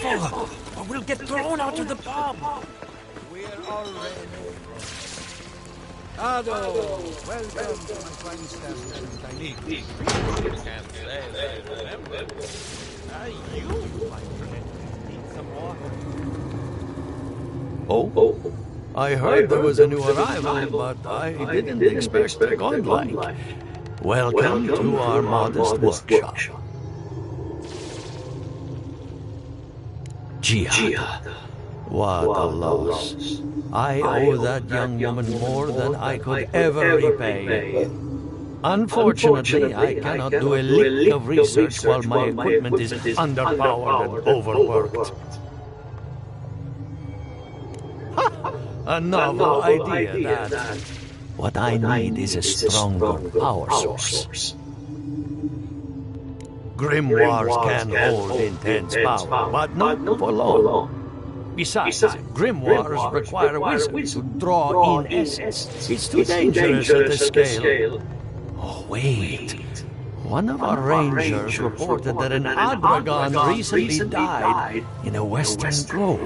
Careful, or we'll get thrown out of the pub. We're already. Avowed, welcome to my fine establishment. I need. Can't say that I remember. You, my friend, need some water. Oh, I heard there was a new arrival, but I didn't expect a godlike. Welcome to our modest workshop. Jihad. What a loss. I owe that young woman more than I could ever repay. Unfortunately, I cannot do a lick of research while my equipment is underpowered and overworked. A novel idea, that. What I need is a stronger power source. Grimoires can hold intense power, but not for long. Besides, grimoires require a wizard to draw in essence. It's too dangerous at this scale. Oh, wait. One of our rangers reported that an Adragon recently died in a western grove.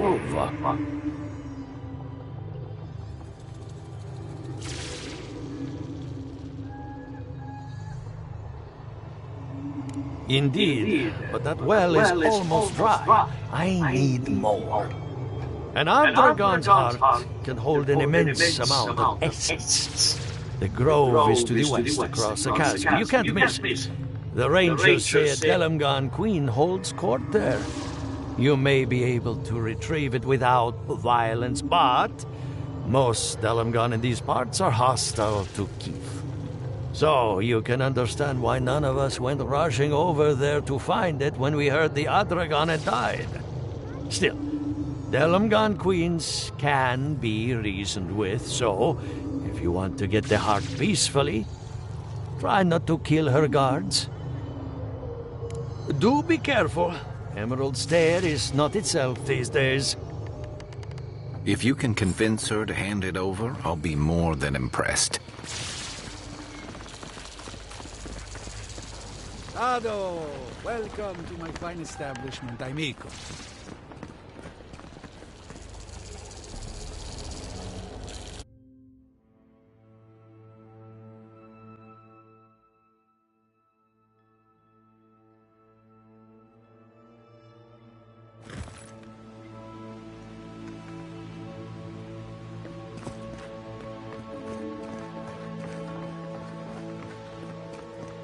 Indeed, but that well is almost dry. I need more. An Adragon's heart can hold an immense amount of essence. The grove is to the west across the chasm. You can't miss it. The rangers say a Delamgon queen holds court there. You may be able to retrieve it without violence, but most Delamgon in these parts are hostile to Keith. So you can understand why none of us went rushing over there to find it when we heard the Adragon had died. Still, Delamgon queens can be reasoned with, so if you want to get the heart peacefully, try not to kill her guards. Do be careful. Emerald Stair is not itself these days. If you can convince her to hand it over, I'll be more than impressed. Ado, welcome to my fine establishment, Amico.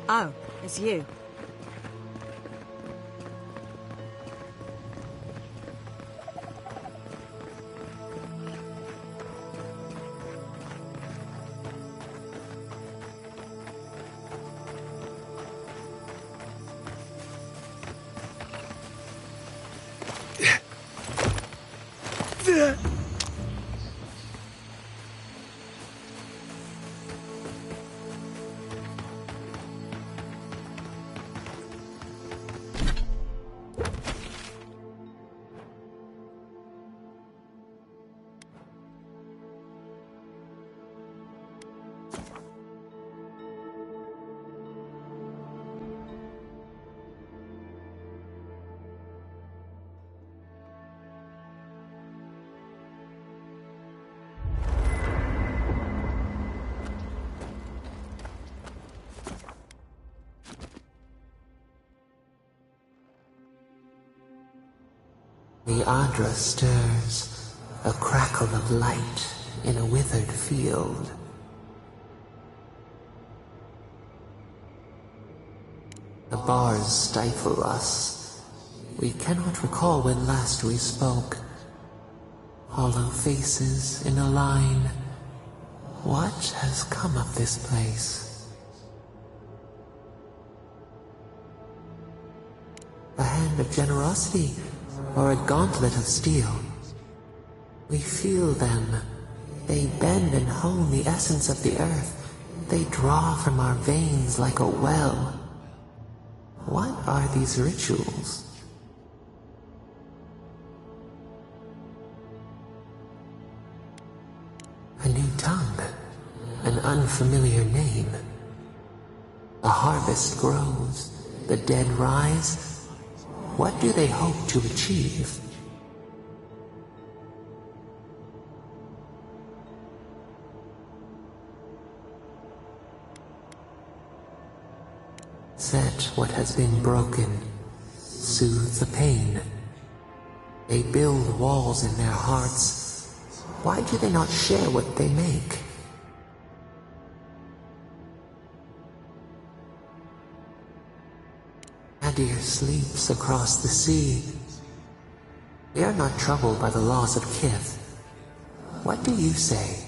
Oh, it's you. The Adra stirs, a crackle of light in a withered field. The bars stifle us. We cannot recall when last we spoke. Hollow faces in a line. What has come of this place? A hand of generosity, or a gauntlet of steel. We feel them. They bend and hone the essence of the earth. They draw from our veins like a well. What are these rituals? A new tongue, an unfamiliar name. A harvest grows, the dead rise. What do they hope to achieve? Set what has been broken, soothe the pain. They build walls in their hearts. Why do they not share what they make? Adir sleeps across the sea. We are not troubled by the laws of Kith. What do you say?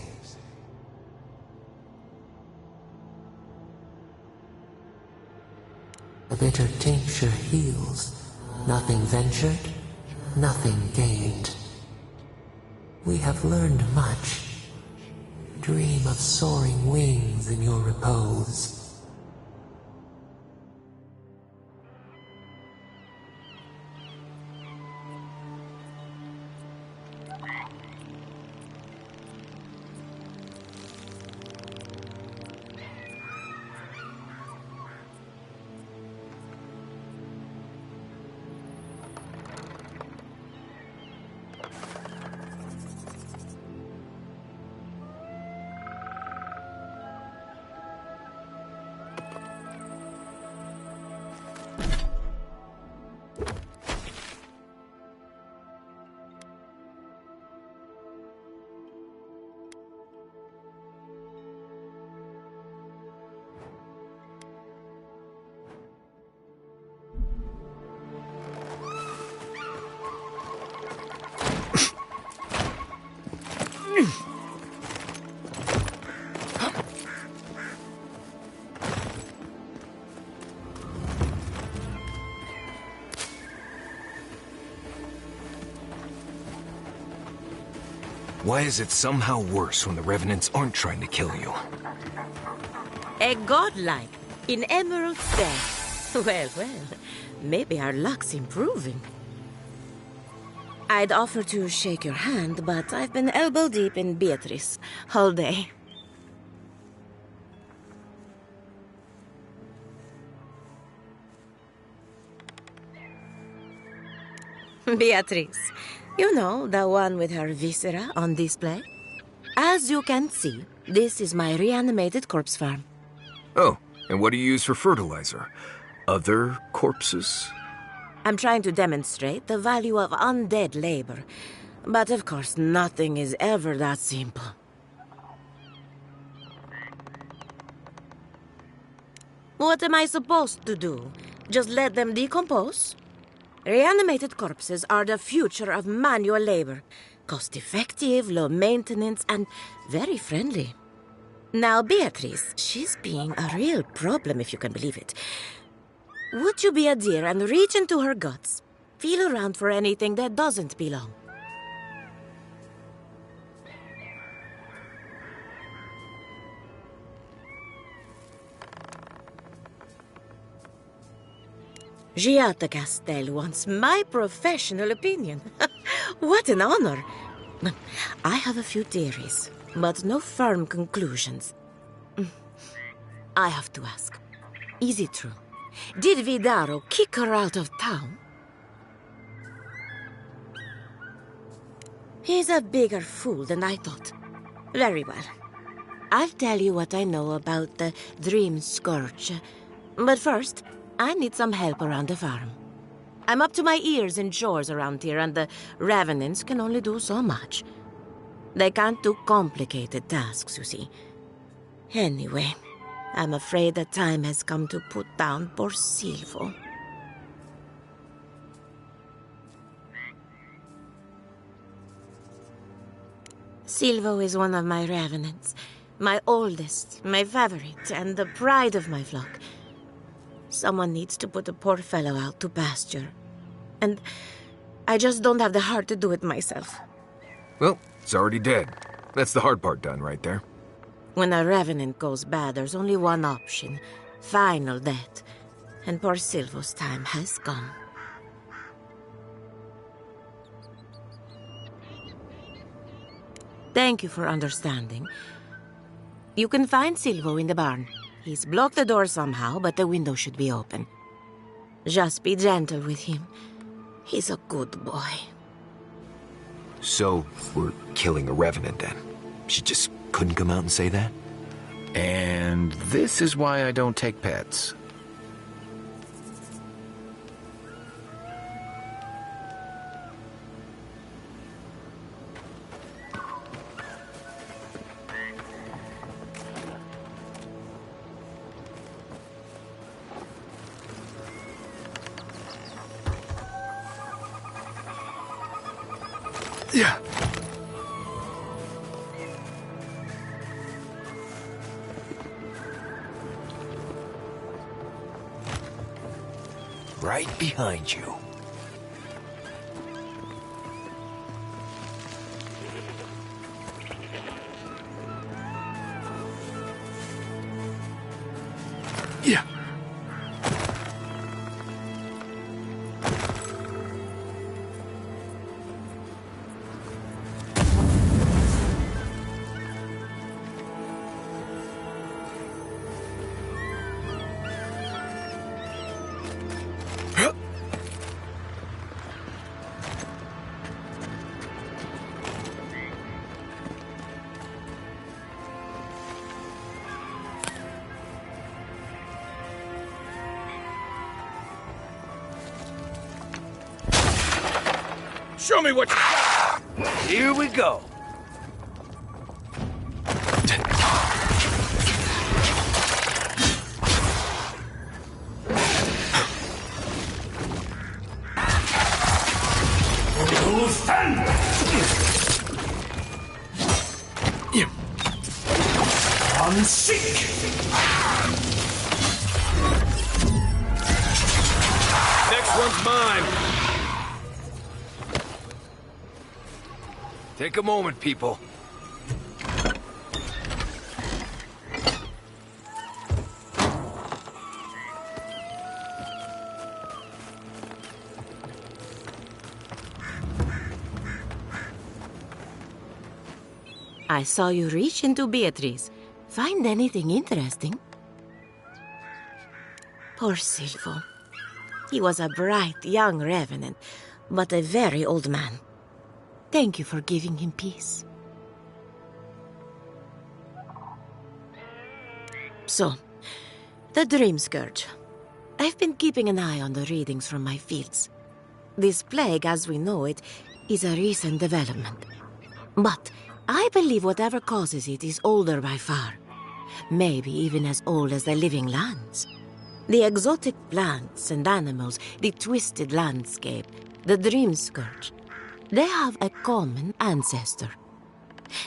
A bitter tincture heals. Nothing ventured, nothing gained. We have learned much. Dream of soaring wings in your repose. Why is it somehow worse when the Revenants aren't trying to kill you? A godlike in Emerald Bay. Well, maybe our luck's improving. I'd offer to shake your hand, but I've been elbow deep in Beatrice all day. Beatrice. You know, the one with her viscera on display? As you can see, this is my reanimated corpse farm. Oh, and what do you use for fertilizer? Other corpses? I'm trying to demonstrate the value of undead labor. But of course, nothing is ever that simple. What am I supposed to do? Just let them decompose? Reanimated corpses are the future of manual labor. Cost-effective, low maintenance, and very friendly. Now, Beatrice, she's being a real problem, if you can believe it. Would you be a dear and reach into her guts? Feel around for anything that doesn't belong. Giata Castel wants my professional opinion. What an honor. I have a few theories, but no firm conclusions. I have to ask, is it true? Did Vidaro kick her out of town? He's a bigger fool than I thought. Very well. I'll tell you what I know about the Dream Scourge. But first, I need some help around the farm. I'm up to my ears in chores around here, and the Revenants can only do so much. They can't do complicated tasks, you see. Anyway, I'm afraid the time has come to put down poor Silvo. Silvo is one of my Revenants. My oldest, my favorite, and the pride of my flock. Someone needs to put the poor fellow out to pasture. And I just don't have the heart to do it myself. Well, it's already dead. That's the hard part done right there. When a Revenant goes bad, there's only one option. Final death. And poor Silvo's time has come. Thank you for understanding. You can find Silvo in the barn. He's blocked the door somehow, but the window should be open. Just be gentle with him. He's a good boy. So, we're killing a Revenant then? She just couldn't come out and say that? And this is why I don't take pets. Yeah. Right behind you. Yeah. Show me what you got! Here we go. Next one's mine. Take a moment, people. I saw you reach into Beatrice. Find anything interesting? Poor Silvo. He was a bright young Revenant, but a very old man. Thank you for giving him peace. So, the Dream Scourge. I've been keeping an eye on the readings from my fields. This plague, as we know it, is a recent development. But I believe whatever causes it is older by far. Maybe even as old as the living lands. The exotic plants and animals, the twisted landscape, the dream scourge, they have a common ancestor.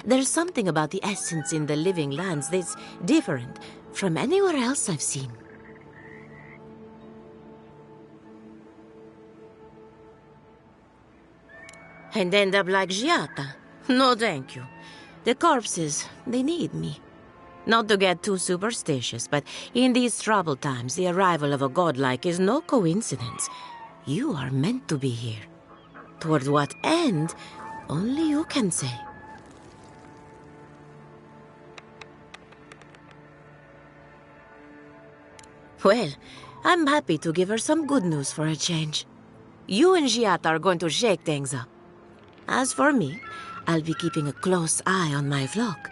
There's something about the essence in the living lands that's different from anywhere else I've seen. And end up like Giata? No, thank you. The corpses, they need me. Not to get too superstitious, but in these troubled times, the arrival of a godlike is no coincidence. You are meant to be here. Toward what end, only you can say. Well, I'm happy to give her some good news for a change. You and Giat are going to shake things up. As for me, I'll be keeping a close eye on my flock.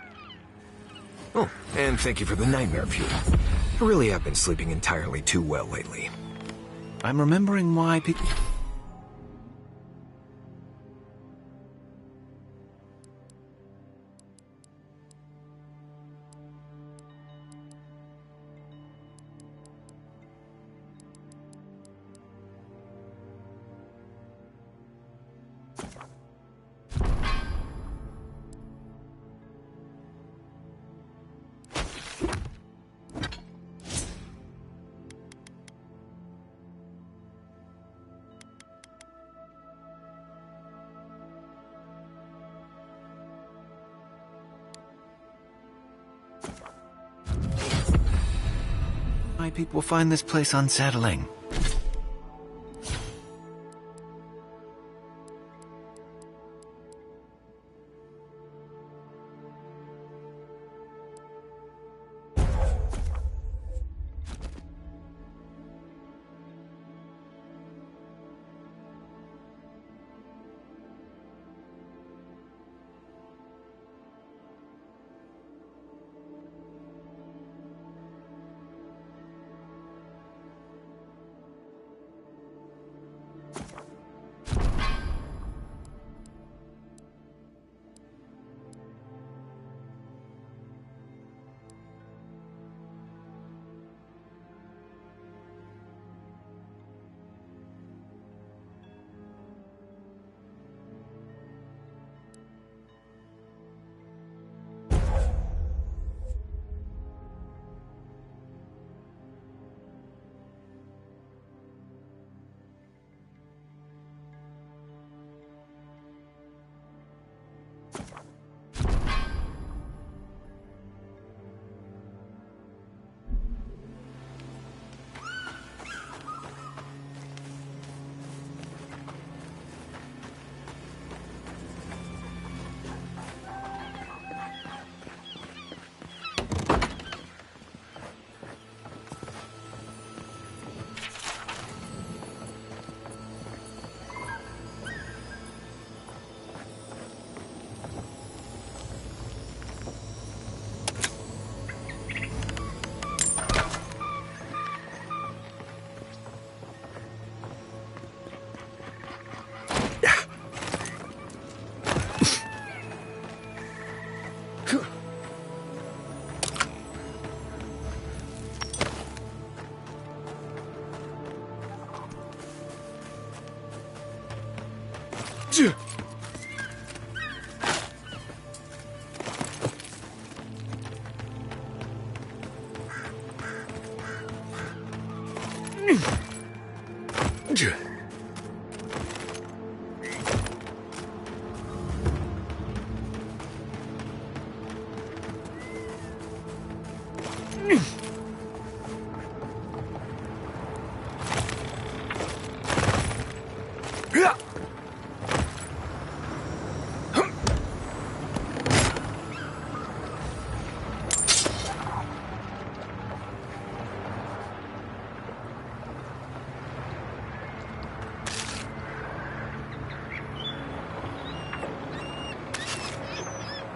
Oh, and thank you for the nightmare fuel. I really have been sleeping entirely too well lately. I'm remembering why people... why people find this place unsettling.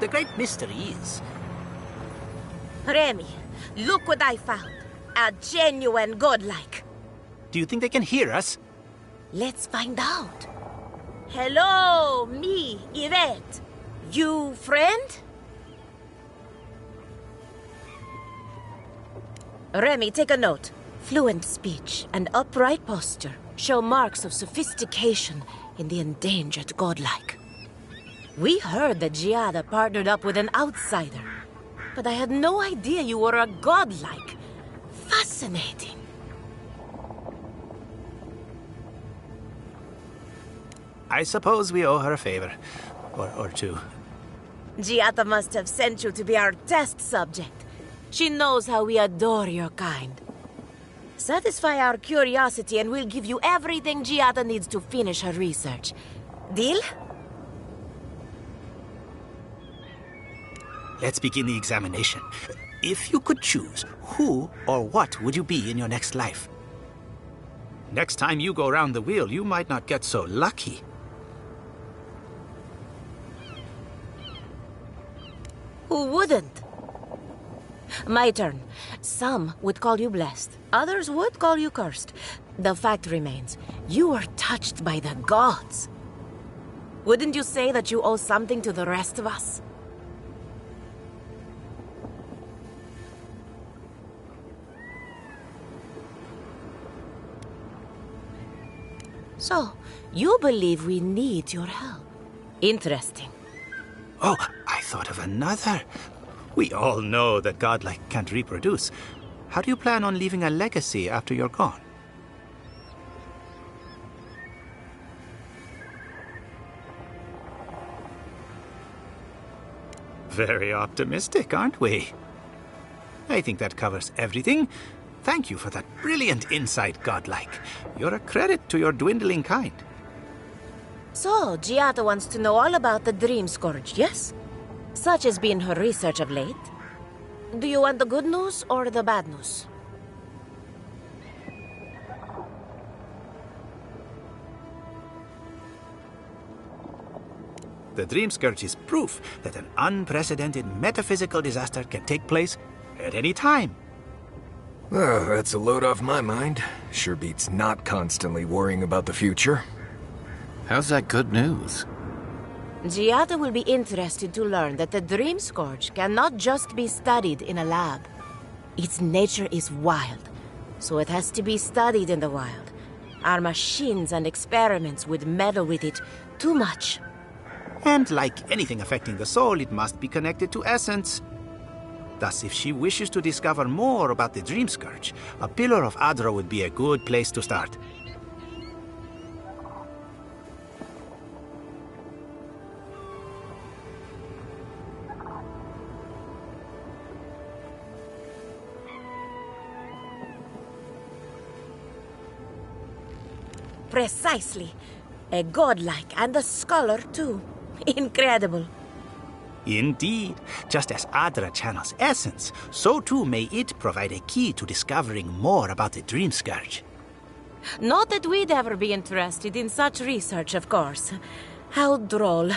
The great mystery is... Remy, look what I found. A genuine godlike. Do you think they can hear us? Let's find out. Hello, me, Yvette. You friend? Remy, take a note. Fluent speech and upright posture show marks of sophistication in the endangered godlike. We heard that Giada partnered up with an outsider, but I had no idea you were a godlike. Fascinating. I suppose we owe her a favor. Or two. Giada must have sent you to be our test subject. She knows how we adore your kind. Satisfy our curiosity and we'll give you everything Giada needs to finish her research. Deal? Let's begin the examination. If you could choose, who or what would you be in your next life? Next time you go round the wheel, you might not get so lucky. Who wouldn't? My turn. Some would call you blessed. Others would call you cursed. The fact remains, you were touched by the gods. Wouldn't you say that you owe something to the rest of us? So, you believe we need your help. Interesting. Oh, I thought of another. We all know that godlike can't reproduce. How do you plan on leaving a legacy after you're gone? Very optimistic, aren't we? I think that covers everything. Thank you for that brilliant insight, godlike. You're a credit to your dwindling kind. So, Giada wants to know all about the Dream Scourge, yes? Such has been her research of late. Do you want the good news or the bad news? The Dream Scourge is proof that an unprecedented metaphysical disaster can take place at any time. Oh, that's a load off my mind. Sure beats not constantly worrying about the future. How's that good news? Giada will be interested to learn that the Dream Scourge cannot just be studied in a lab. Its nature is wild, so it has to be studied in the wild. Our machines and experiments would meddle with it too much. And like anything affecting the soul, it must be connected to essence. Thus, if she wishes to discover more about the Dream Scourge, a Pillar of Adra would be a good place to start. Precisely. A godlike and a scholar, too. Incredible. Indeed. Just as Adra channels essence, so too may it provide a key to discovering more about the Dream Scourge. Not that we'd ever be interested in such research, of course. How droll.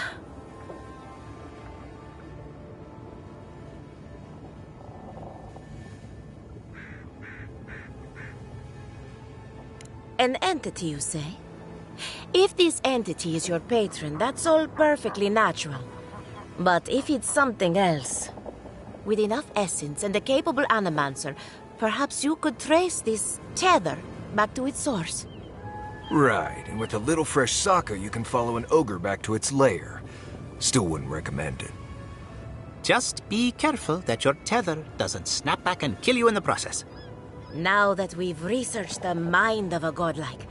An entity, you say? If this entity is your patron, that's all perfectly natural. But if it's something else, with enough essence and a capable animancer, perhaps you could trace this tether back to its source. Right, and with a little fresh sake, you can follow an ogre back to its lair. Still wouldn't recommend it. Just be careful that your tether doesn't snap back and kill you in the process. Now that we've researched the mind of a godlike,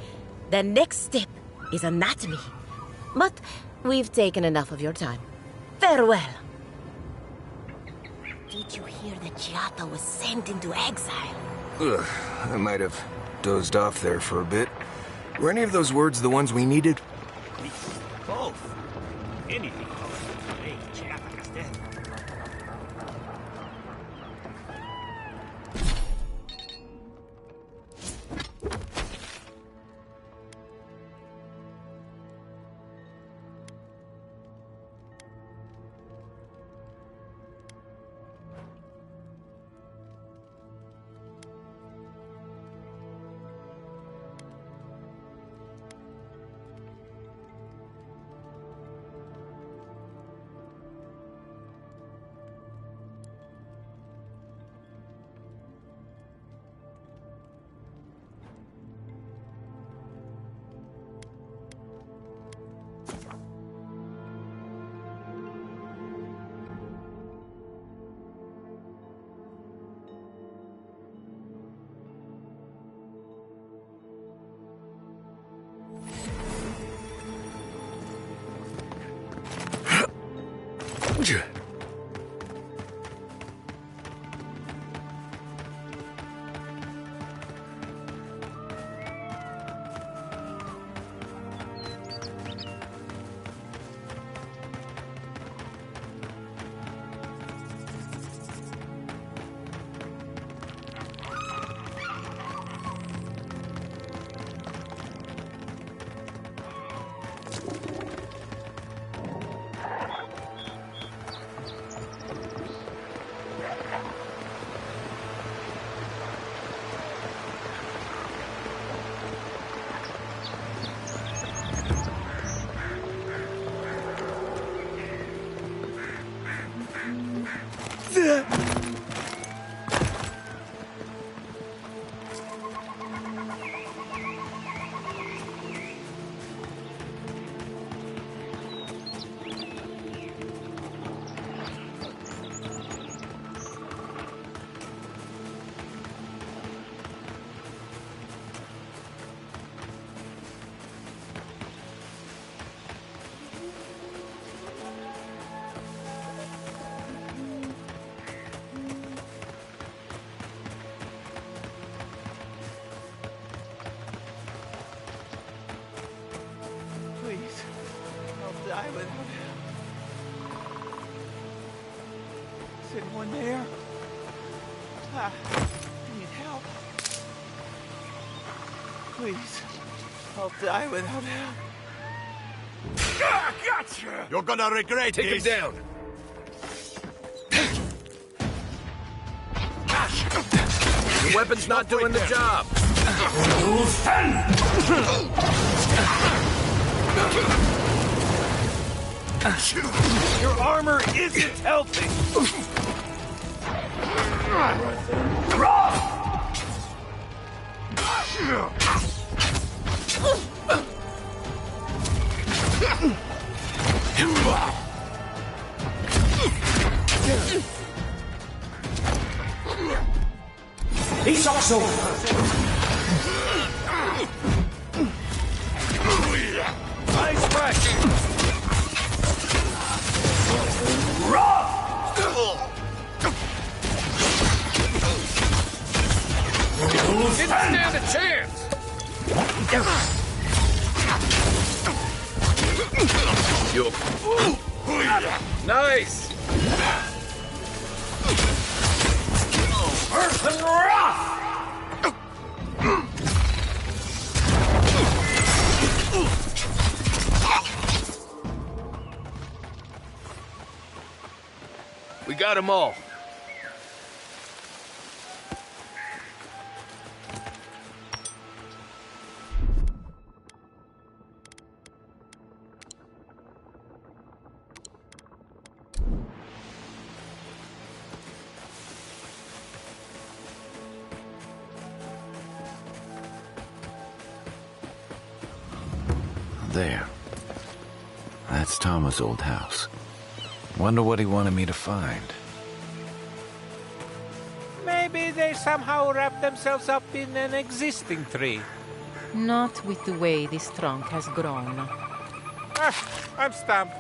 the next step is anatomy. But we've taken enough of your time. Farewell. Did you hear that Giada was sent into exile? Ugh, I might have dozed off there for a bit. Were any of those words the ones we needed? Both. Anything. Please, I'll die without him. Is anyone there? I need help. Please, I'll die without him. Gotcha! You're gonna regret Take him this. down. Your weapon's not doing the job. Your armor isn't helping. He's also... Nice wreck. Didn't stand a chance. You. Nice. Person rough! We got them all. There. That's Tama's old house. Wonder what he wanted me to find. Maybe they somehow wrap themselves up in an existing tree. Not with the way this trunk has grown. I'm stumped.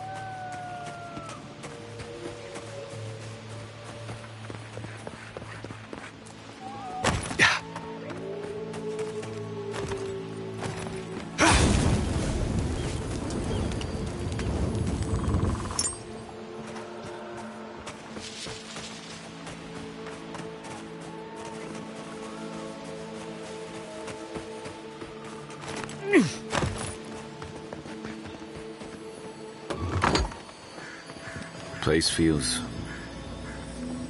Place feels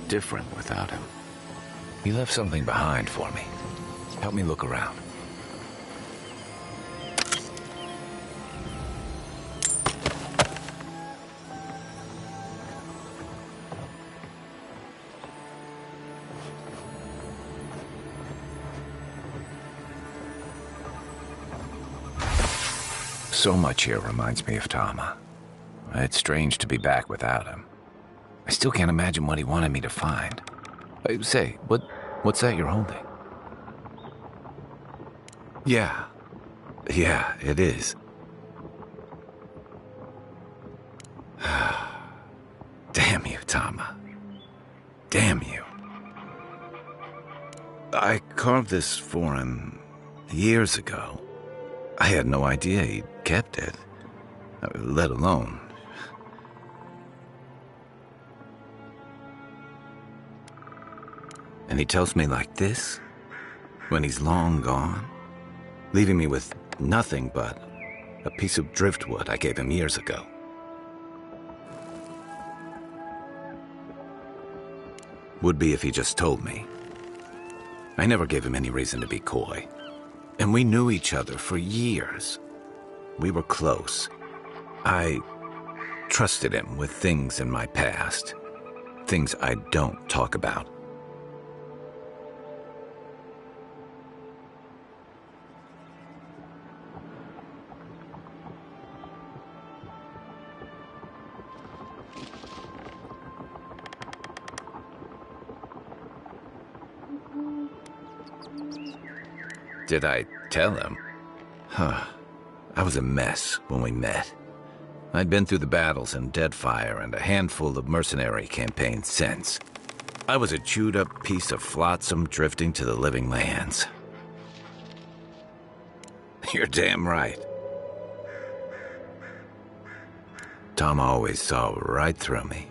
different without him. He left something behind for me. Help me look around. So much here reminds me of Tama. It's strange to be back without him. I still can't imagine what he wanted me to find. Say, what's that you're holding? Yeah, it is. Damn. Tama. Damn you. I carved this for him years ago. I had no idea he'd kept it, let alone... And he tells me like this, when he's long gone, leaving me with nothing but a piece of driftwood I gave him years ago. Would be if he just told me. I never gave him any reason to be coy. And we knew each other for years. We were close. I trusted him with things in my past. Things I don't talk about. Did I tell him? Huh. I was a mess when we met. I'd been through the battles in Deadfire and a handful of mercenary campaigns since. I was a chewed-up piece of flotsam drifting to the living lands. You're damn right. Tom always saw right through me.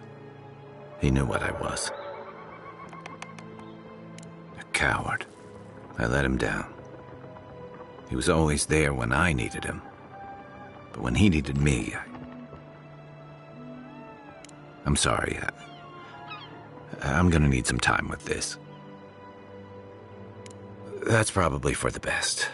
He knew what I was. A coward. I let him down. He was always there when I needed him. But when he needed me, I'm sorry. I'm gonna need some time with this. That's probably for the best.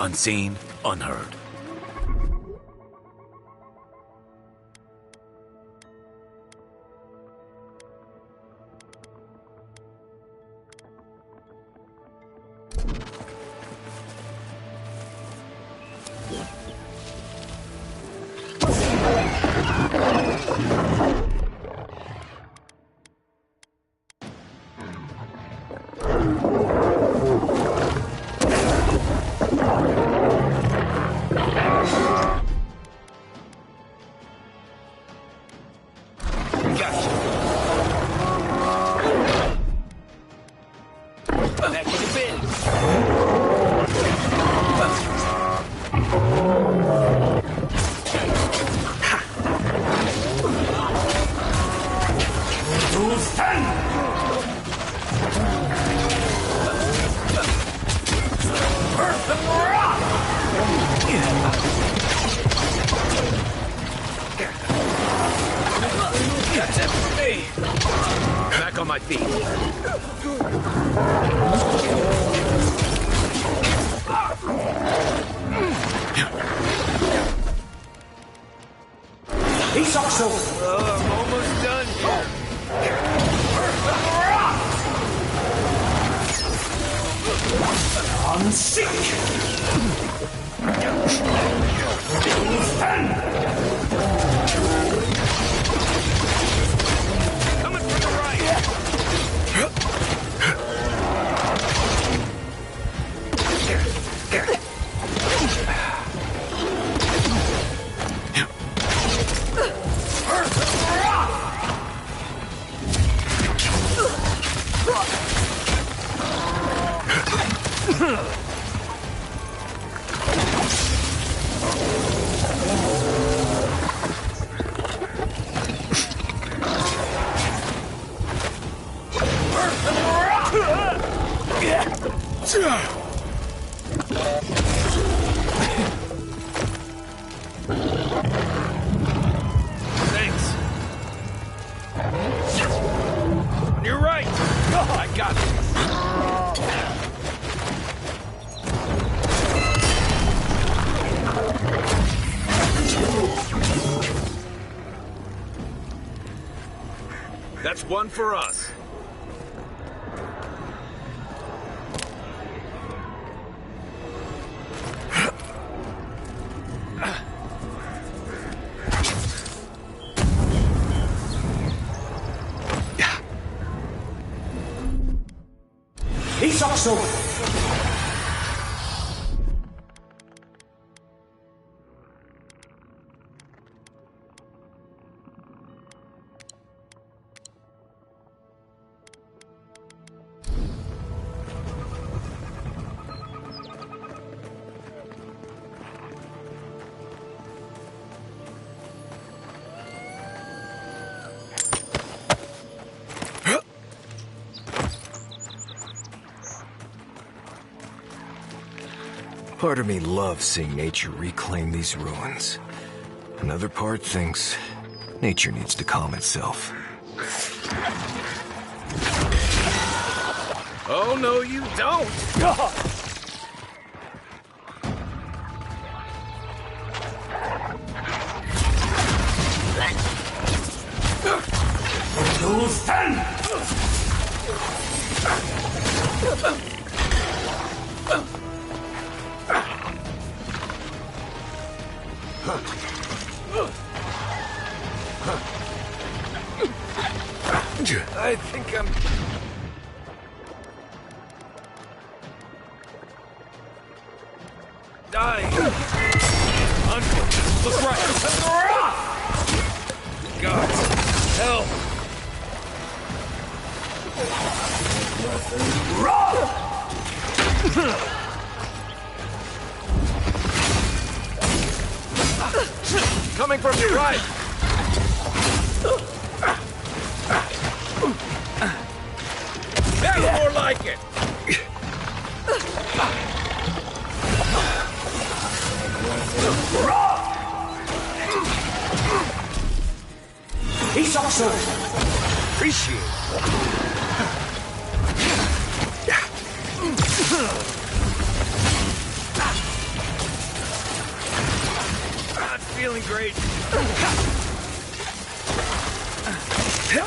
Unseen, unheard. Back on my feet. He's also... I'm almost done here. Thanks. You're right. I got this. That's one for us. Ich sag so. Part of me loves seeing nature reclaim these ruins. Another part thinks nature needs to calm itself. Oh, no, you don't. Du stand! I think I'm... dying. Unconscious. Look right. God, help. Coming from your right. That's more like it. Ich sag so. Appreciate it. Not feeling great. Yeah.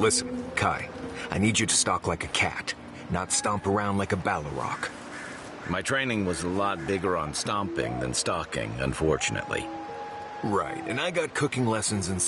Listen, Kai, I need you to stalk like a cat, not stomp around like a Balrog. My training was a lot bigger on stomping than stalking, unfortunately. Right, and I got cooking lessons in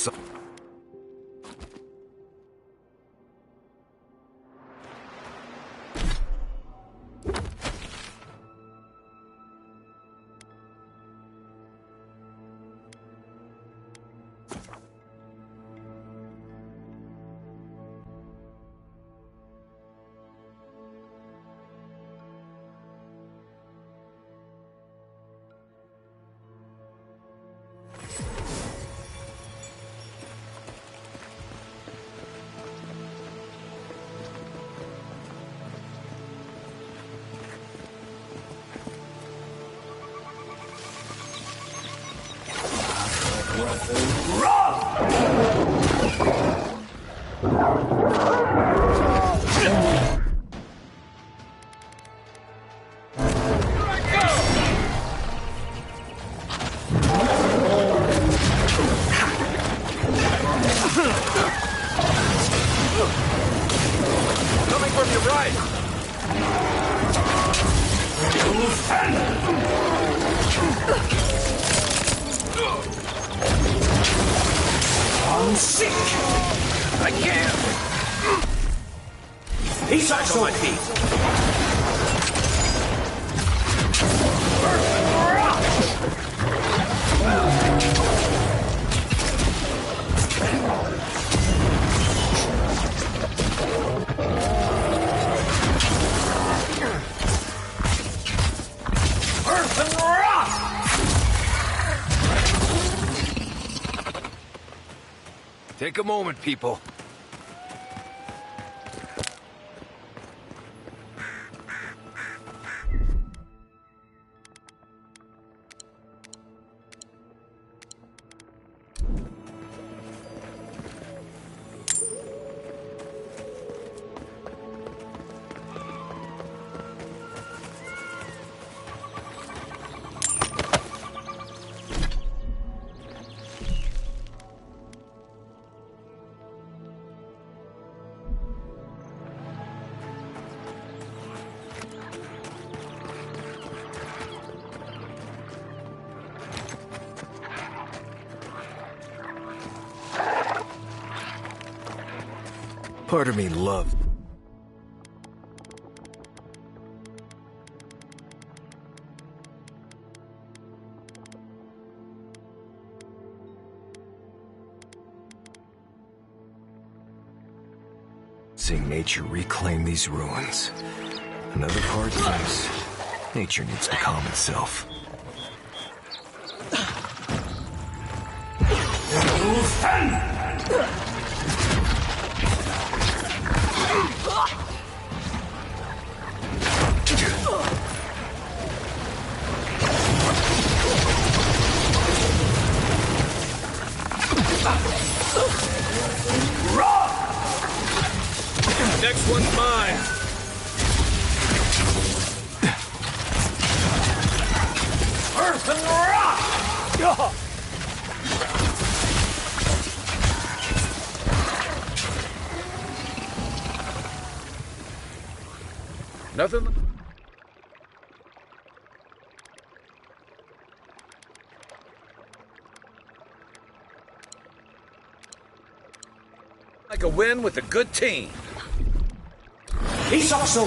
Coming from your right! I'm sick! I can't! He's Back on my feet! Earth and rock! Take a moment, people. Part of me loved seeing nature reclaim these ruins. Another part thinks nature needs to calm itself. Next one's mine! Earth and rock! Nothing? Like a win with a good team. He's also...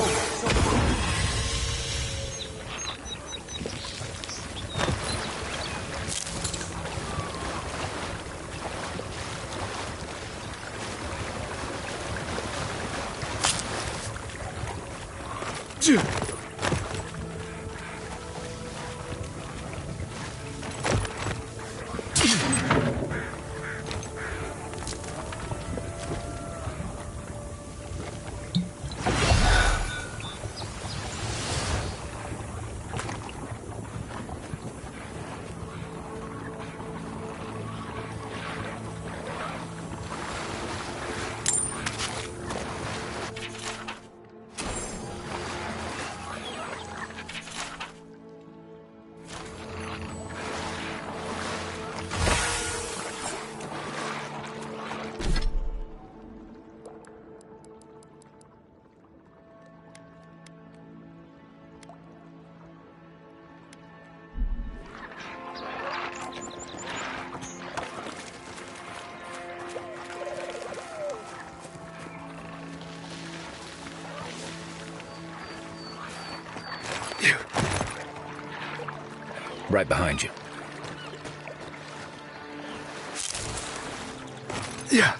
Right behind you. Yeah.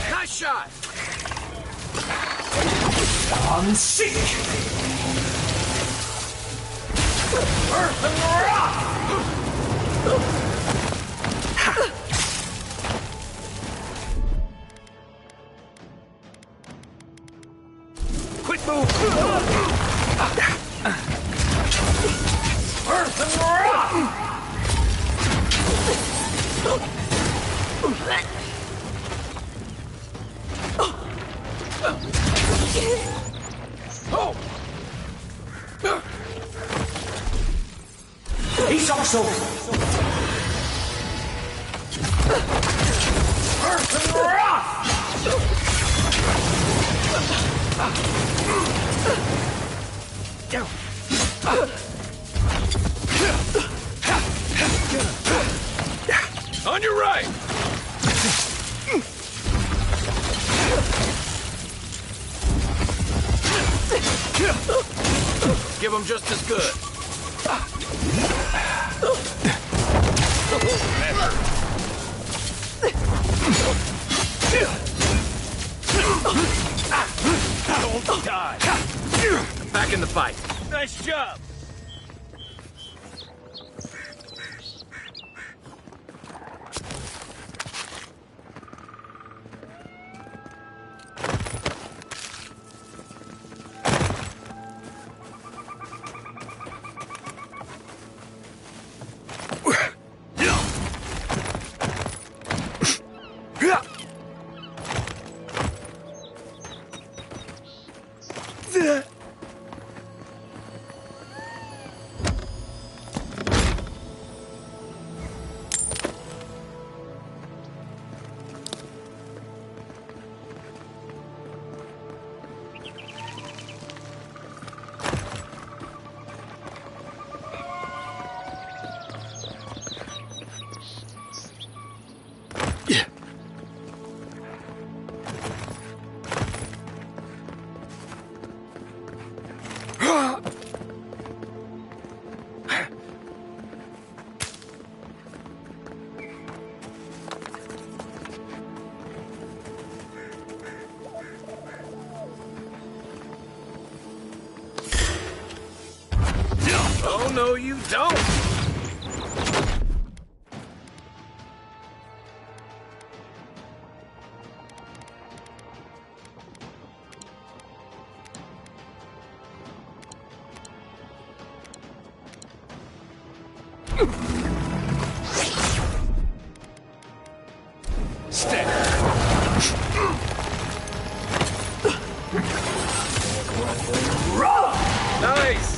Nice shot! On seek! Earth and rock! Quick move! Earth and rock! Oh! He's also Earth and rock! On your right! Give him just as good. Don't die. Back in the fight. Nice job. Oh, no, you don't! Stay. Nice!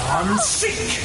On seek!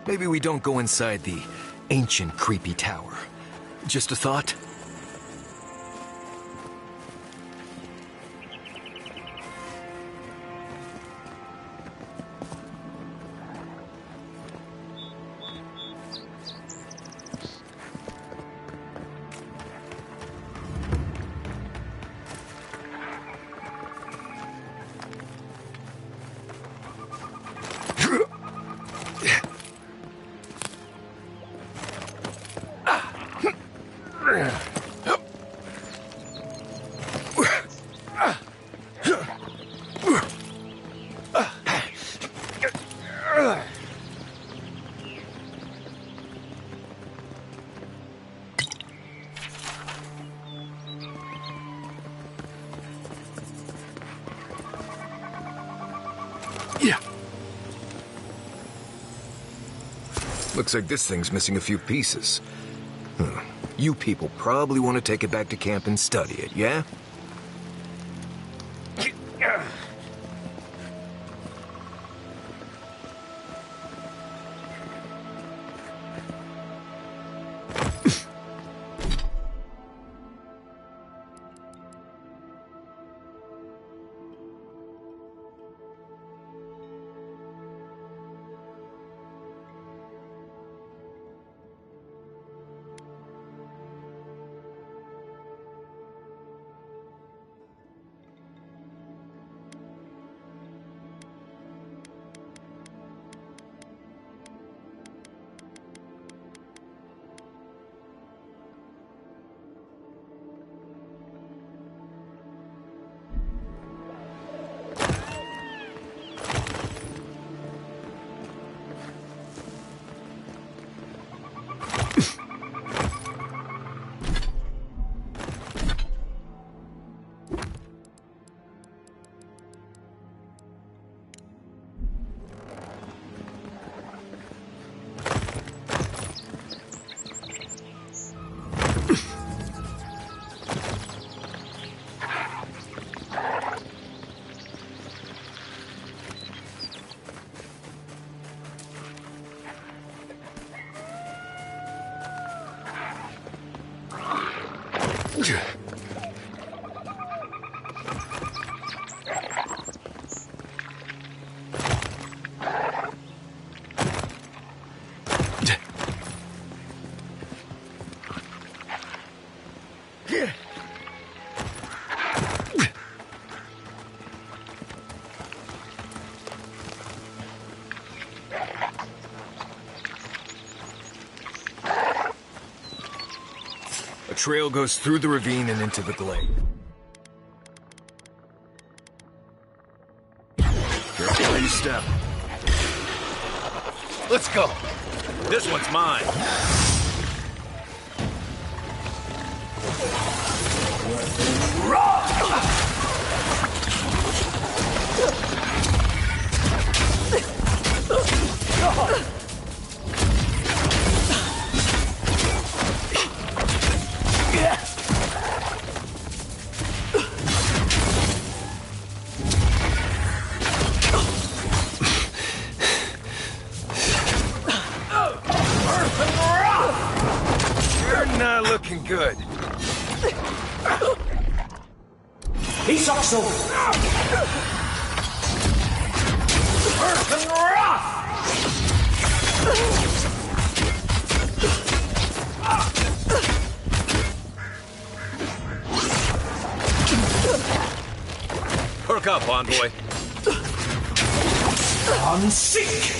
Maybe we don't go inside the ancient creepy tower. Just a thought? Looks like this thing's missing a few pieces. You people probably want to take it back to camp and study it, yeah? A trail goes through the ravine and into the glade. Careful where you step. Let's go. This one's mine. You're not looking good. He's also earth and rock. Perk up, envoy. Unseek.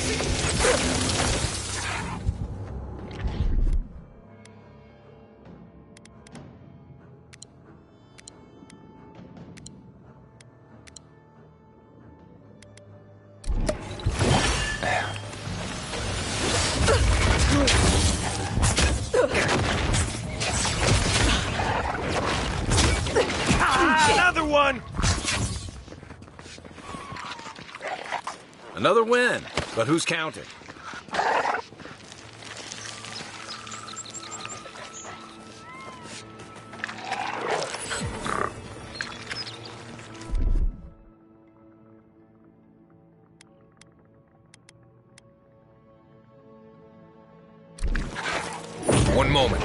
Another one! Another win, but who's counting? One moment.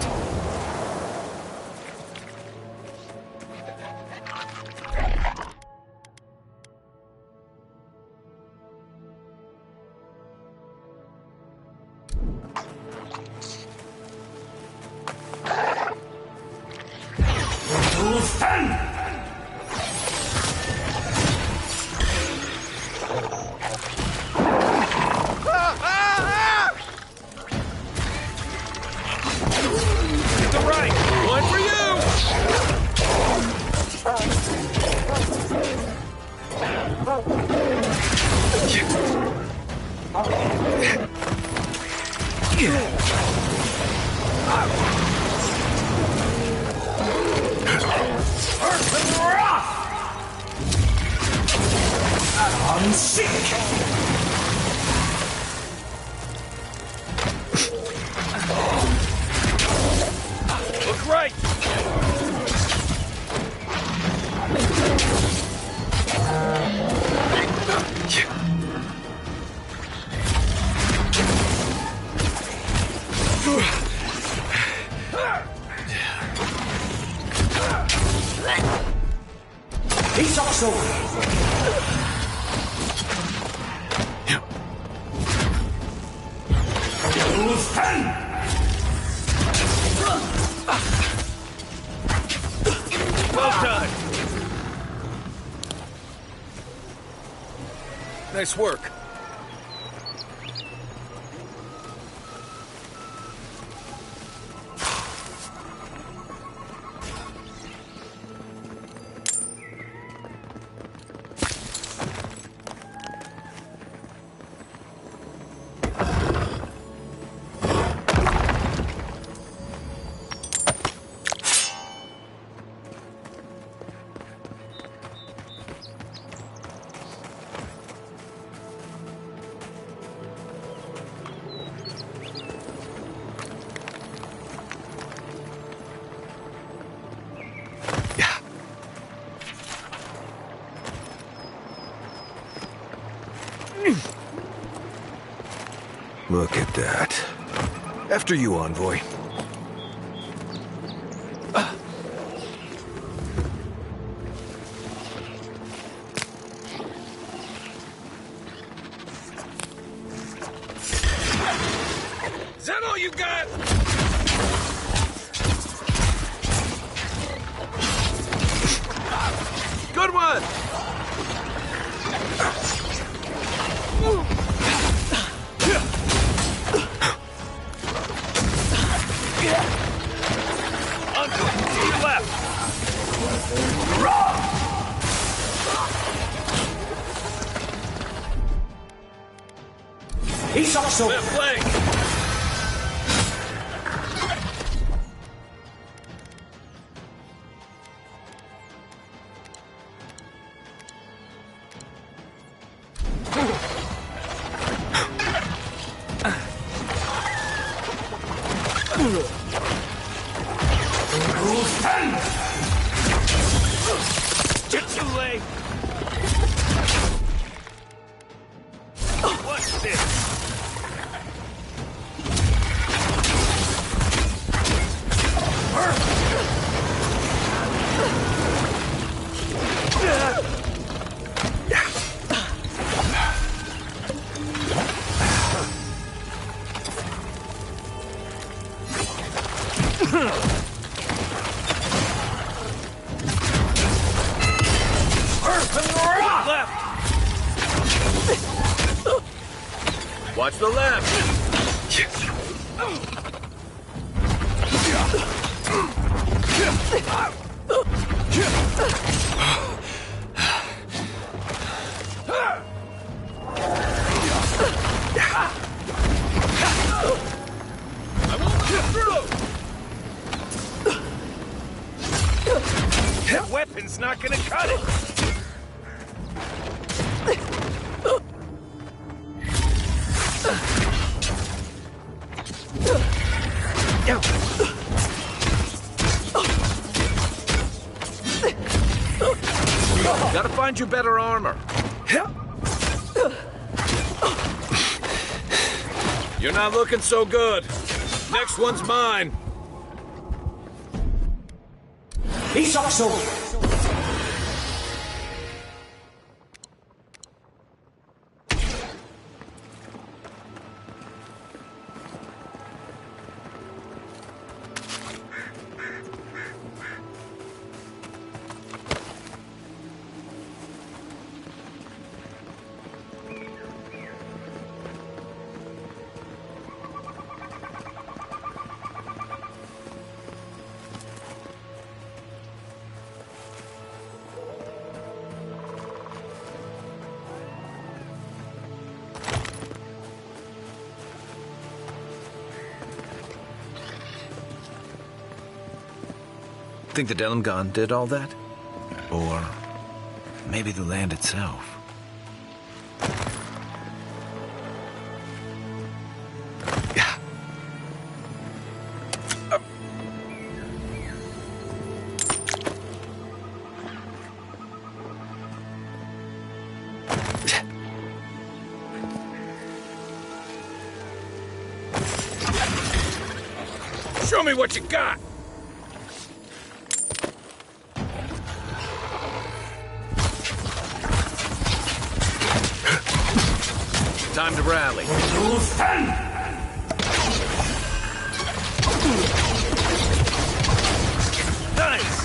Look right! He's also... Well done! Nice work. Look at that. After you, Envoy. Is that all you got? Good one! Uncle, to your left! He's also... Left flank! Too late! What's this? Left! Watch the left! I won't get through! That weapon's not gonna cut it! Gotta find you better armor. You're not looking so good. Next one's mine. Isokso! Think the Delimgon did all that? Or maybe the land itself? Show me what you got! Time to rally. Nice!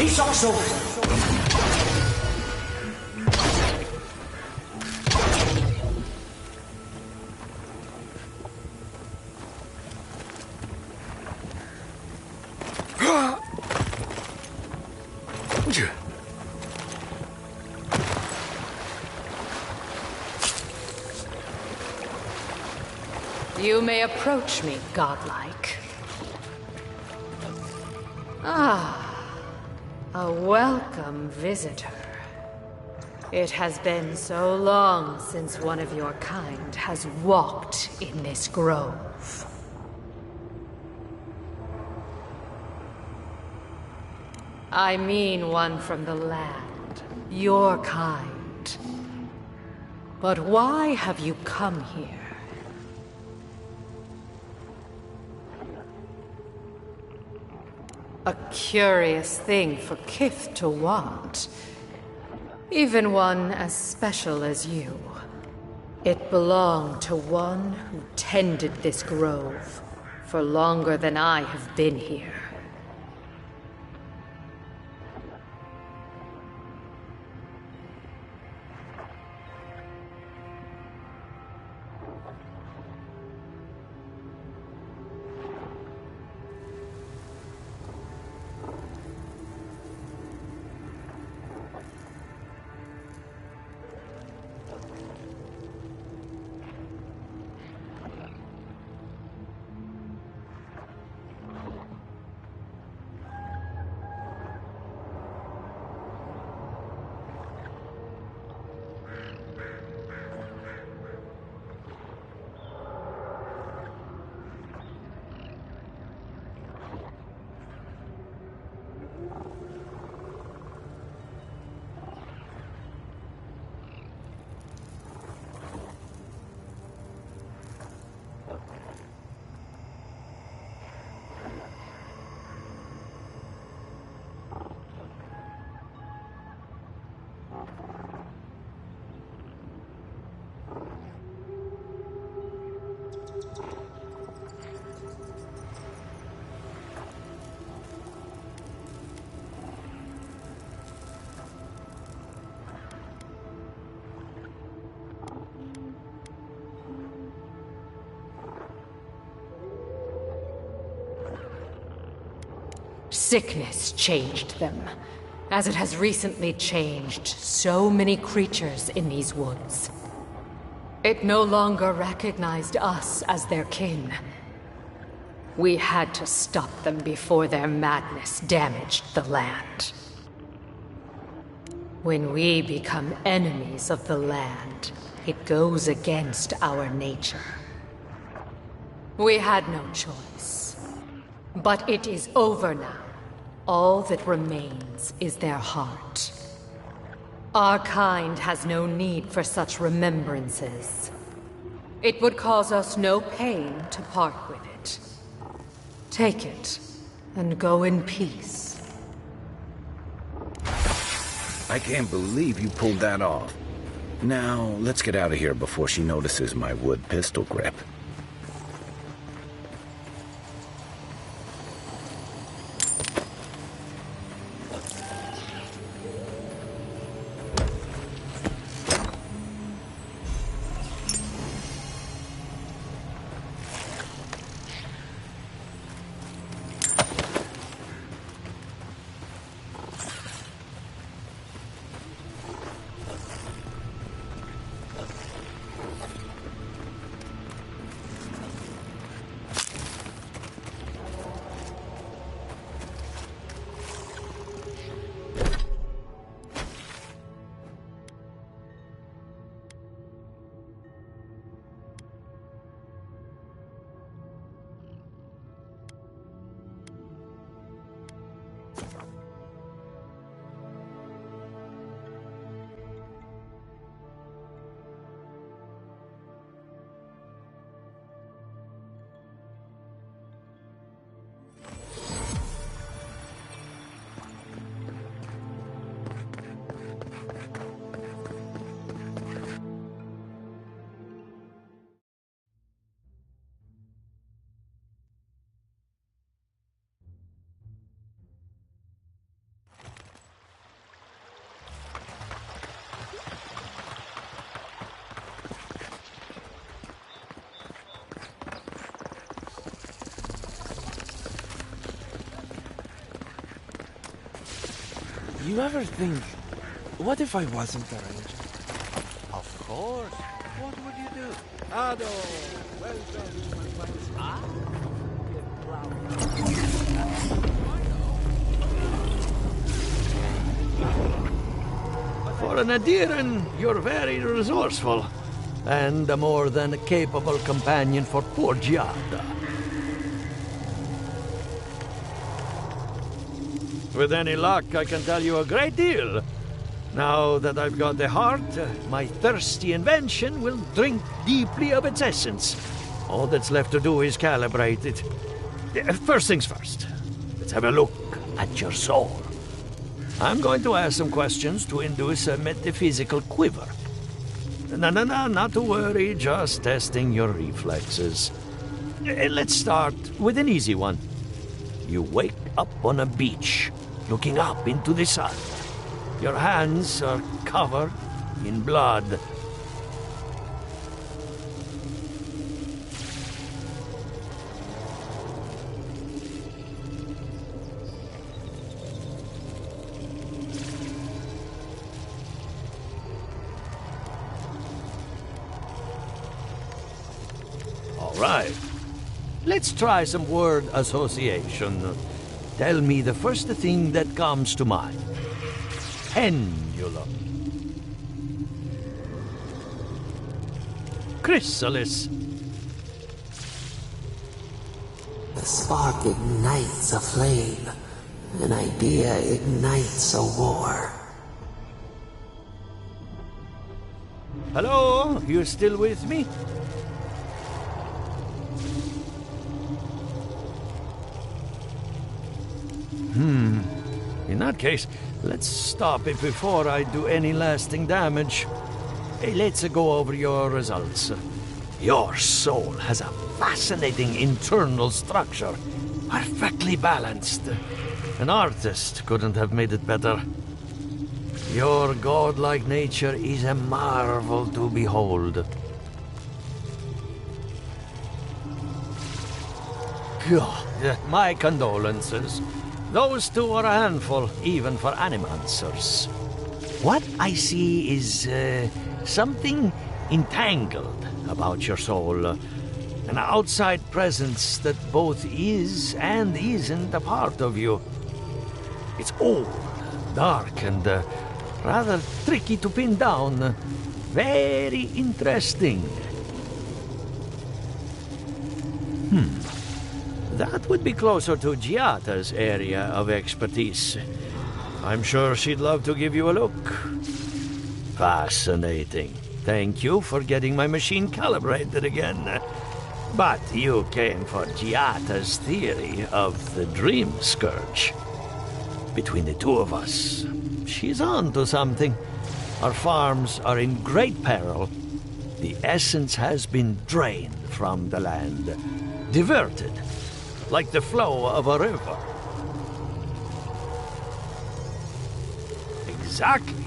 Isokso! You may approach me, godlike. Ah, a welcome visitor. It has been so long since one of your kind has walked in this grove. I mean one from the land, your kind. But why have you come here? A curious thing for Kith to want. Even one as special as you. It belonged to one who tended this grove for longer than I have been here. Sickness changed them, as it has recently changed so many creatures in these woods. It no longer recognized us as their kin. We had to stop them before their madness damaged the land. When we become enemies of the land, it goes against our nature. We had no choice. But it is over now. All that remains is their heart. Our kind has no need for such remembrances. It would cause us no pain to part with it. Take it, and go in peace. I can't believe you pulled that off. Now, let's get out of here before she notices my wood pistol grip. You ever think, what if I wasn't a ranger? Of course. What would you do? Ado, welcome to my place. For an Adiran, you're very resourceful, and a more than capable companion for poor Giada. With any luck, I can tell you a great deal. Now that I've got the heart, my thirsty invention will drink deeply of its essence. All that's left to do is calibrate it. First things first, let's have a look at your soul. I'm going to ask some questions to induce a metaphysical quiver. No, not to worry, just testing your reflexes. Let's start with an easy one. You wake up on a beach, looking up into the sun. Your hands are covered in blood. All right. Let's try some word association. Tell me the first thing that comes to mind. Pendulum. Chrysalis. The spark ignites a flame. An idea ignites a war. Hello? You still with me? In that case, let's stop it before I do any lasting damage. Hey, let's go over your results. Your soul has a fascinating internal structure, perfectly balanced. An artist couldn't have made it better. Your godlike nature is a marvel to behold. God, my condolences. Those two are a handful, even for animancers. What I see is something entangled about your soul. An outside presence that both is and isn't a part of you. It's old, dark, and rather tricky to pin down. Very interesting. That would be closer to Giata's area of expertise. I'm sure she'd love to give you a look. Fascinating. Thank you for getting my machine calibrated again. But you came for Giata's theory of the Dream Scourge. Between the two of us, she's on to something. Our farms are in great peril. The essence has been drained from the land, diverted, like the flow of a river. Exactly.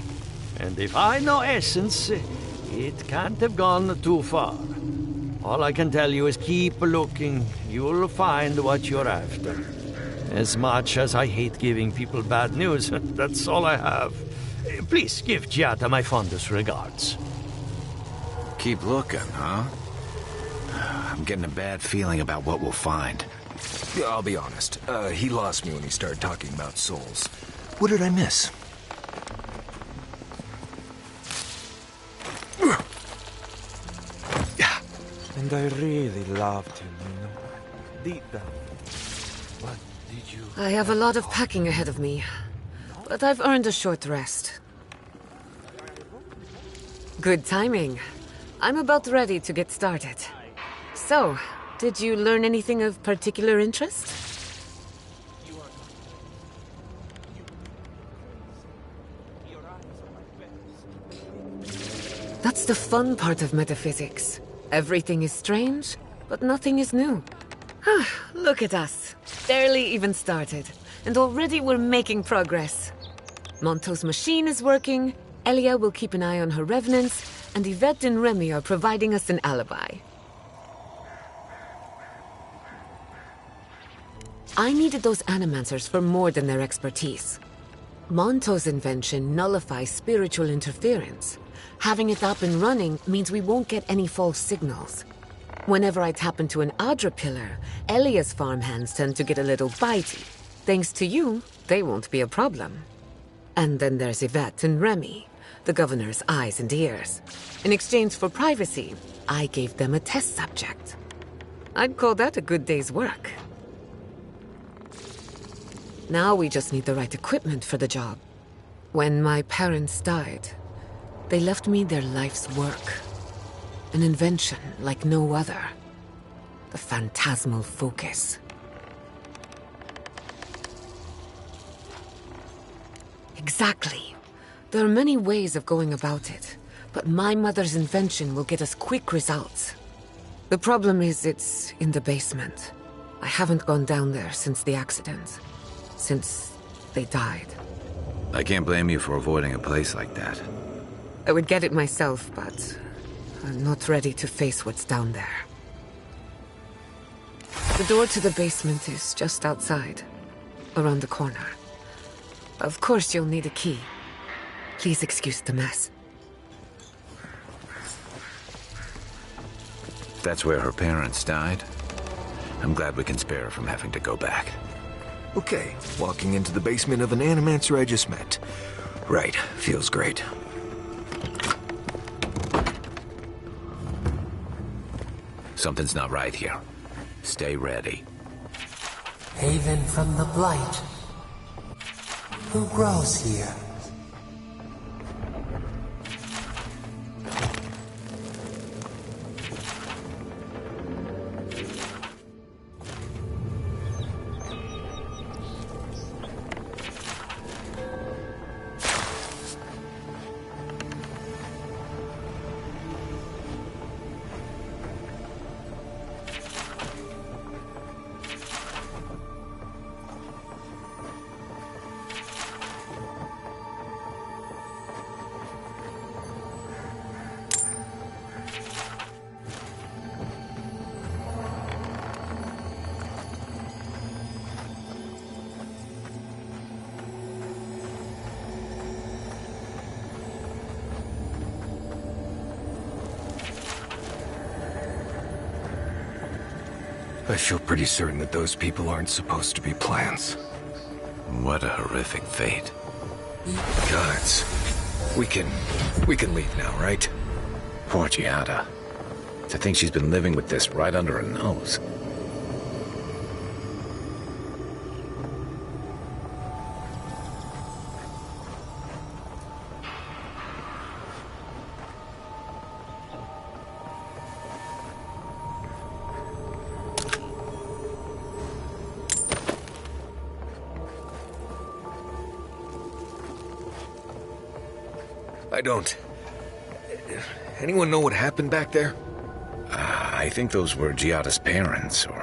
And if I know essence, it can't have gone too far. All I can tell you is keep looking. You'll find what you're after. As much as I hate giving people bad news, that's all I have. Please give Giata my fondest regards. Keep looking, huh? I'm getting a bad feeling about what we'll find. Yeah, I'll be honest. He lost me when he started talking about souls. What did I miss? And I really loved him, you know. Deep down. What did you... I have a lot of packing ahead of me, but I've earned a short rest. Good timing. I'm about ready to get started. So, did you learn anything of particular interest? That's the fun part of metaphysics. Everything is strange, but nothing is new. Look at us. Barely even started, and already we're making progress. Monto's machine is working, Elia will keep an eye on her revenants, and Yvette and Remy are providing us an alibi. I needed those animancers for more than their expertise. Monto's invention nullifies spiritual interference. Having it up and running means we won't get any false signals. Whenever I tap into an Adra pillar, Elia's farmhands tend to get a little bitey. Thanks to you, they won't be a problem. And then there's Yvette and Remy, the governor's eyes and ears. In exchange for privacy, I gave them a test subject. I'd call that a good day's work. Now we just need the right equipment for the job. When my parents died, they left me their life's work. An invention like no other. The phantasmal focus. Exactly. There are many ways of going about it, but my mother's invention will get us quick results. The problem is it's in the basement. I haven't gone down there since the accident. Since they died. I can't blame you for avoiding a place like that. I would get it myself, but I'm not ready to face what's down there. The door to the basement is just outside, around the corner. Of course you'll need a key. Please excuse the mess. That's where her parents died. I'm glad we can spare her from having to go back. Okay, walking into the basement of an animancer I just met. Right, feels great. Something's not right here. Stay ready. Haven from the blight. Who grows here? I feel pretty certain that those people aren't supposed to be plants. What a horrific fate. Gods. We can leave now, right? Poor Giada. To think she's been living with this right under her nose. I don't. Anyone know what happened back there? I think those were Giada's parents, or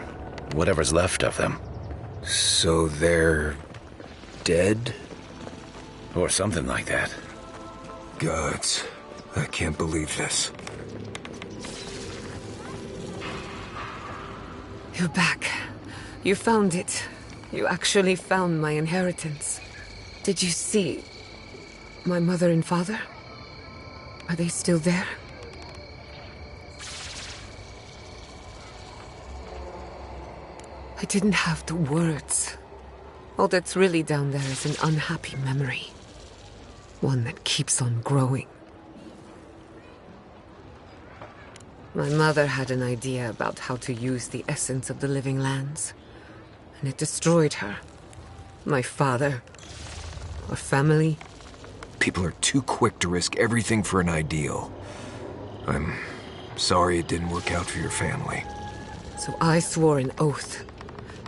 whatever's left of them. So they're dead? Or something like that. Gods, I can't believe this. You're back. You found it. You actually found my inheritance. Did you see my mother and father? Are they still there? I didn't have the words. All that's really down there is an unhappy memory. One that keeps on growing. My mother had an idea about how to use the essence of the living lands, and it destroyed her. My father, our family. People are too quick to risk everything for an ideal. I'm sorry it didn't work out for your family. So I swore an oath.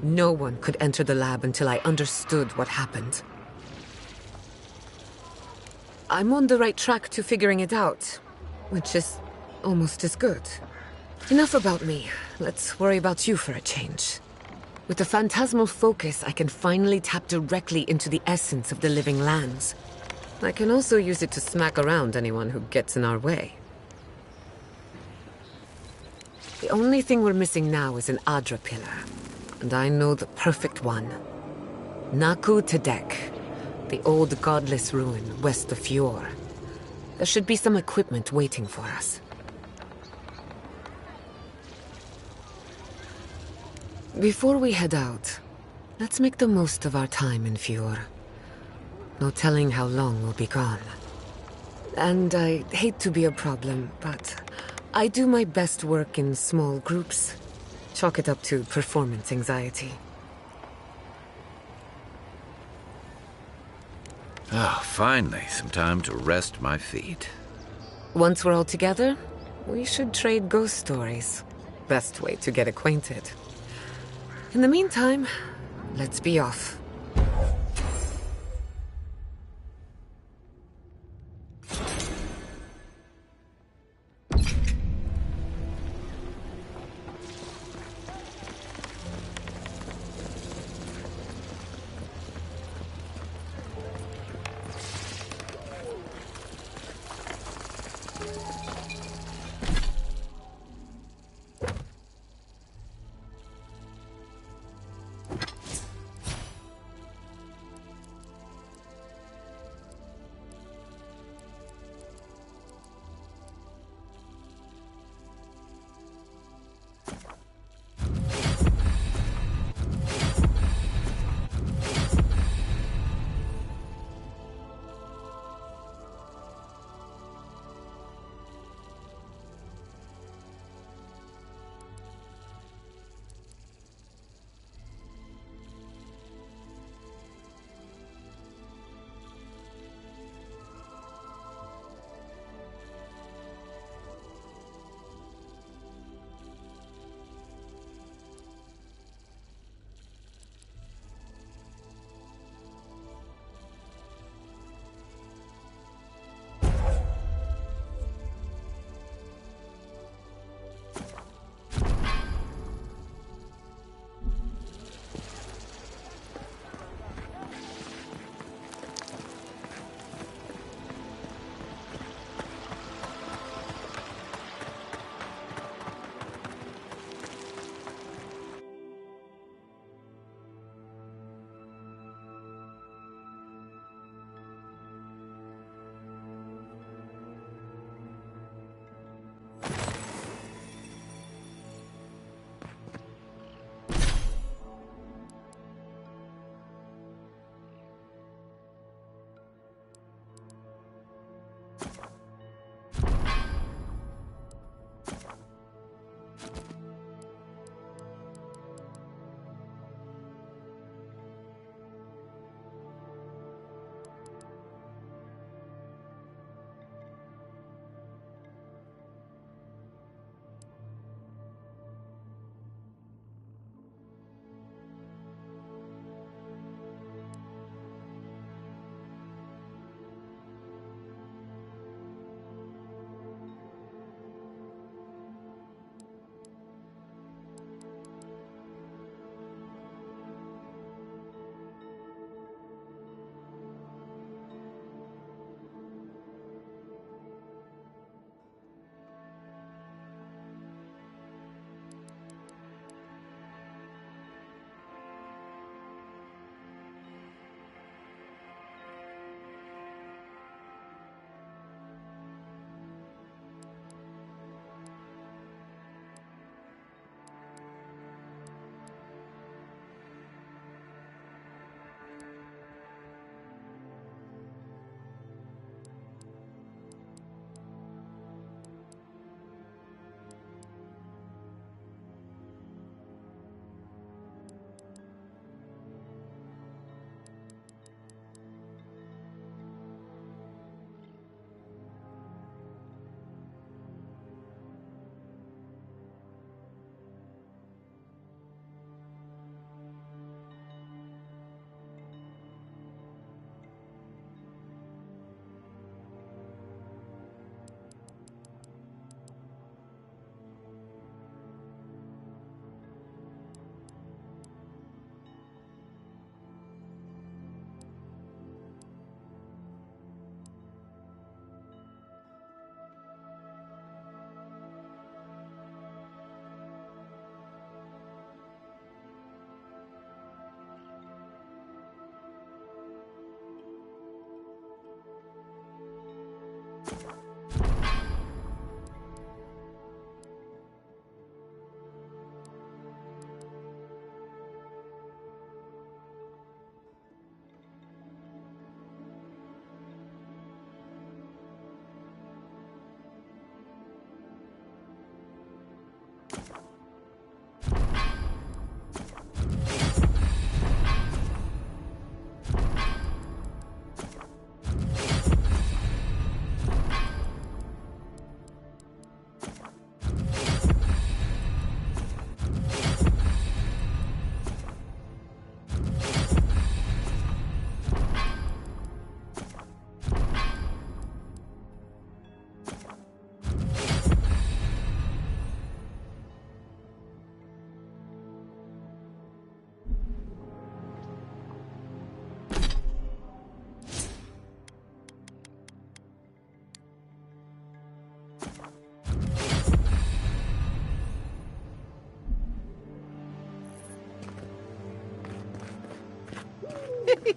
No one could enter the lab until I understood what happened. I'm on the right track to figuring it out, which is almost as good. Enough about me. Let's worry about you for a change. With the phantasmal focus, I can finally tap directly into the essence of the living lands. I can also use it to smack around anyone who gets in our way. The only thing we're missing now is an Adra pillar. And I know the perfect one. Naku Tedek, the old godless ruin west of Fjord. There should be some equipment waiting for us. Before we head out, let's make the most of our time in Fjord. No telling how long we'll be gone. And I hate to be a problem, but I do my best work in small groups. Chalk it up to performance anxiety. Oh, finally, some time to rest my feet. Once we're all together, we should trade ghost stories. Best way to get acquainted. In the meantime, let's be off.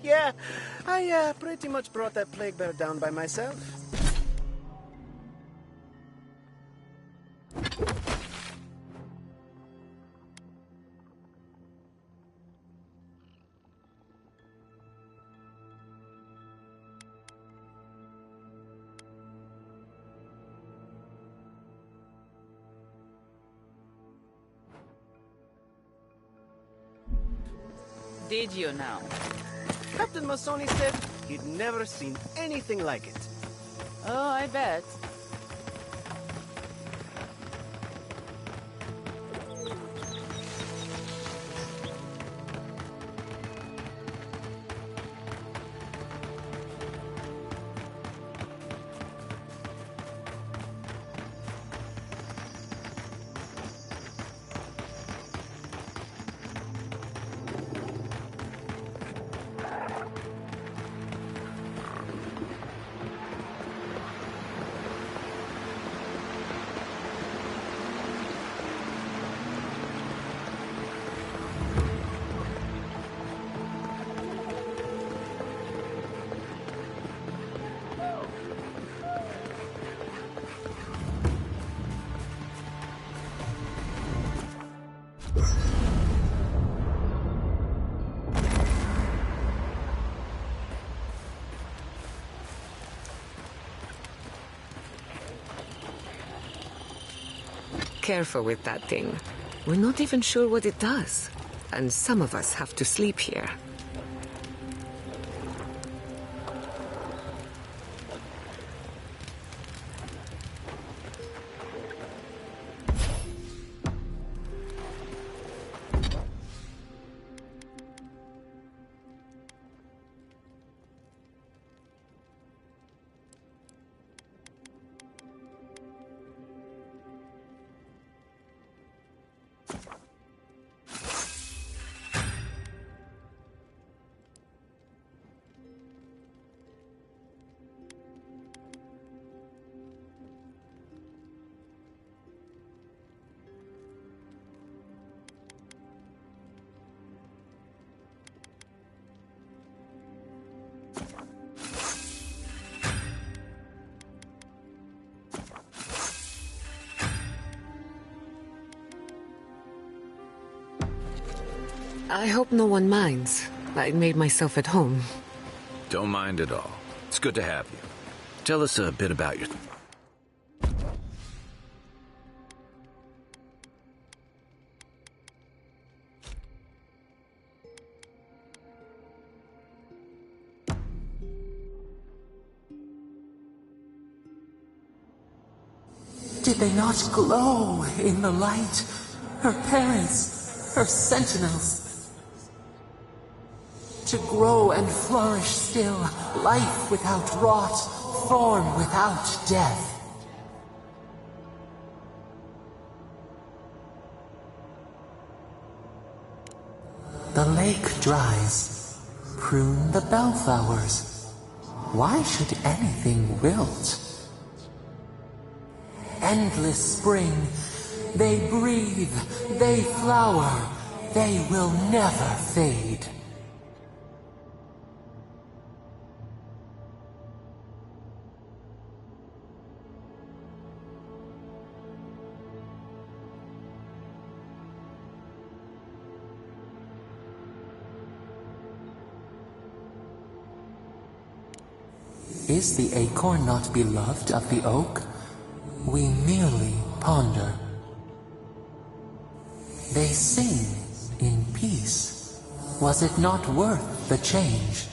Yeah, I pretty much brought that plague bear down by myself. Did you now? Captain Masoni said he'd never seen anything like it. Oh, I bet. Careful with that thing. We're not even sure what it does. And some of us have to sleep here. I hope no one minds. I made myself at home. Don't mind at all. It's good to have you. Tell us a bit about your... Did they not glow in the light? Her parents, her sentinels. To grow and flourish still, life without rot, form without death. The lake dries. Prune the bellflowers. Why should anything wilt? Endless spring. They breathe, they flower, they will never fade. Is the acorn not beloved of the oak? We merely ponder. They sing in peace. Was it not worth the change?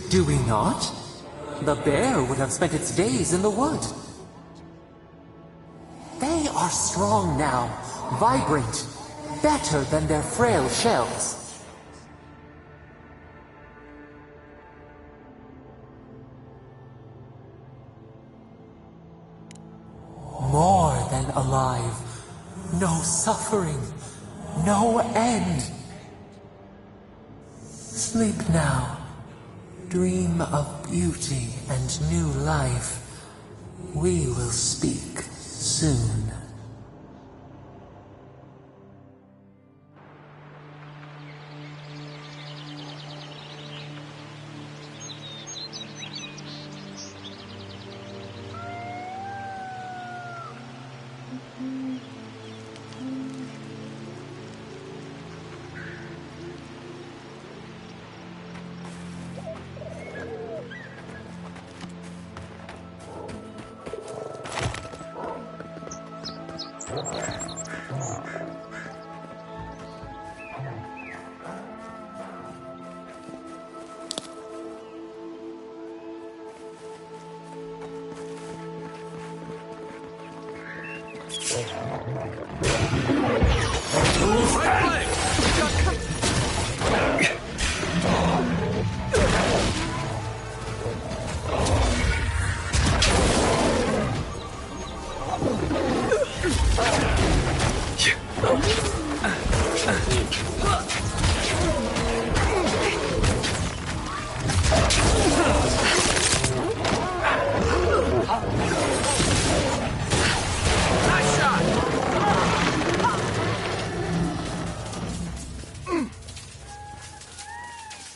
Do we not? The bear would have spent its days in the wood. They are strong now, vibrant, better than their frail shells. More than alive. No suffering. No end. Sleep now. Dream of beauty and new life. We will speak soon.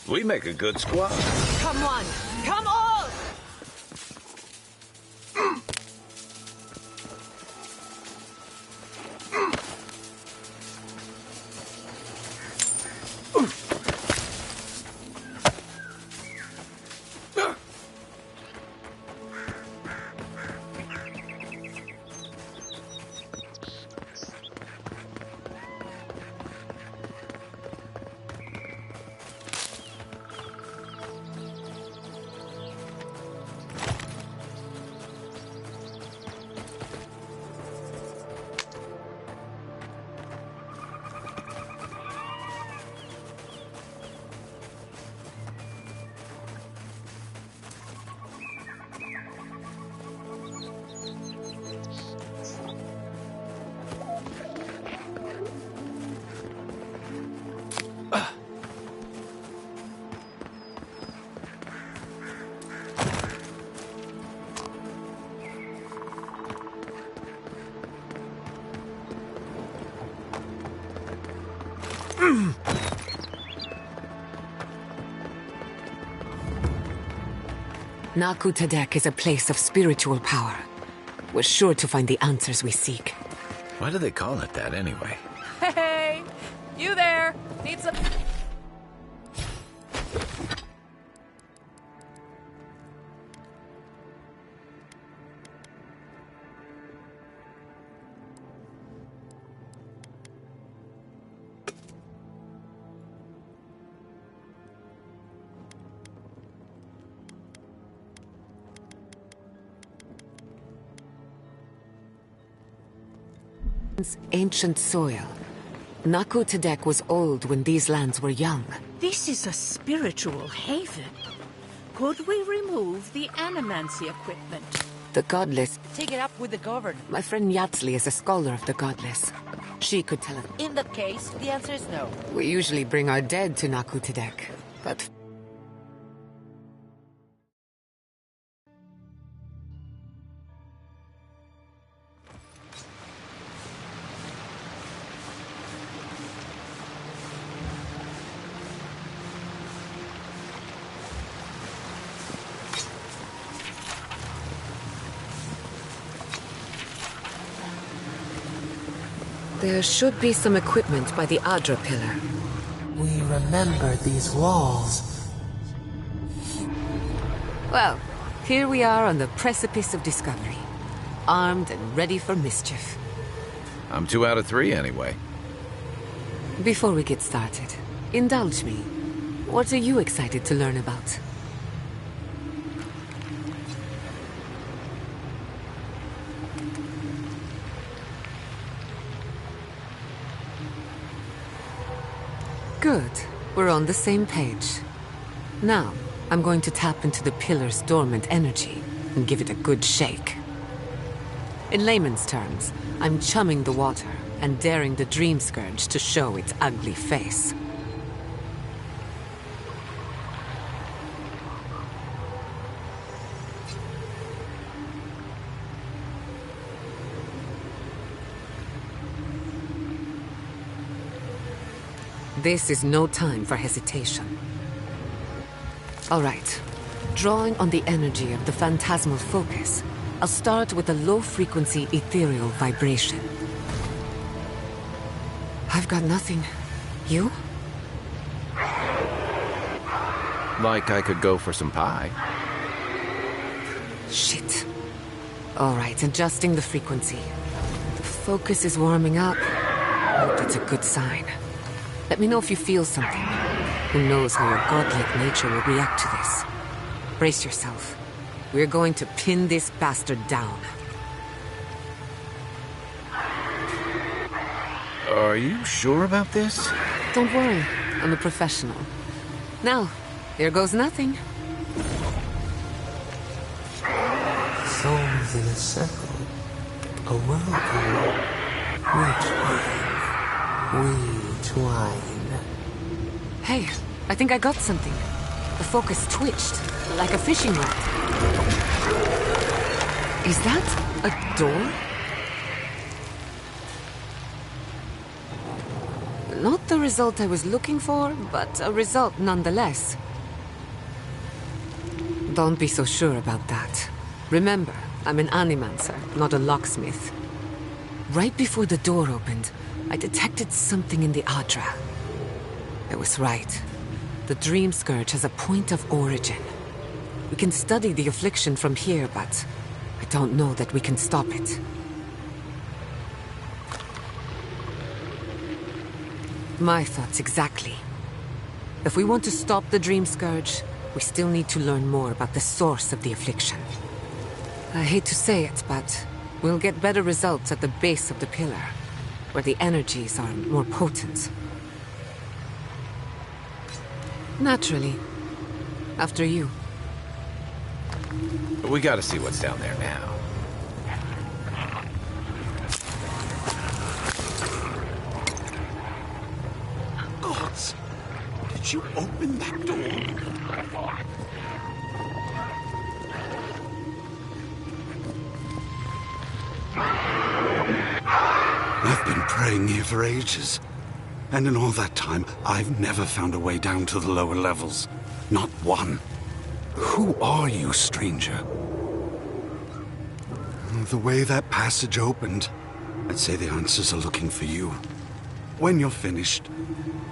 We make a good squad. Come on! Come on! Naku Tadek is a place of spiritual power. We're sure to find the answers we seek. Why do they call it that anyway? Hey! You there! Need some... Ancient soil. Naku Tadek was old when these lands were young. This is a spiritual haven. Could we remove the animancy equipment? The Godless. Take it up with the governor. My friend Yatzli is a scholar of the Godless. She could tell us. In that case, the answer is no. We usually bring our dead to Naku Tadek, but... There should be some equipment by the Adra pillar. We remember these walls. Well, here we are on the precipice of discovery. Armed and ready for mischief. I'm 2 out of 3 anyway. Before we get started, indulge me. What are you excited to learn about? Good. We're on the same page. Now, I'm going to tap into the pillar's dormant energy and give it a good shake. In layman's terms, I'm chumming the water and daring the Dream Scourge to show its ugly face. This is no time for hesitation. All right. Drawing on the energy of the phantasmal focus, I'll start with a low-frequency ethereal vibration. I've got nothing. You? Like I could go for some pie. Shit. All right, adjusting the frequency. The focus is warming up. Hope it's a good sign. Let me know if you feel something. Who knows how your godlike nature will react to this. Brace yourself. We're going to pin this bastard down. Are you sure about this? Don't worry, I'm a professional. Now, here goes nothing. Souls in a circle. A whirlpool. We twine. Hey, I think I got something. The focus twitched, like a fishing rod. Is that a door? Not the result I was looking for, but a result nonetheless. Don't be so sure about that. Remember, I'm an animancer, not a locksmith. Right before the door opened, I detected something in the Adra. I was right. The Dream Scourge has a point of origin. We can study the affliction from here, but I don't know that we can stop it. My thoughts exactly. If we want to stop the Dream Scourge, we still need to learn more about the source of the affliction. I hate to say it, but we'll get better results at the base of the pillar, where the energies are more potent. Naturally. After you. We gotta see what's down there now. Gods! Did you open that door? I've been praying here for ages. And in all that time, I've never found a way down to the lower levels. Not one. Who are you, stranger? The way that passage opened, I'd say the answers are looking for you. When you're finished,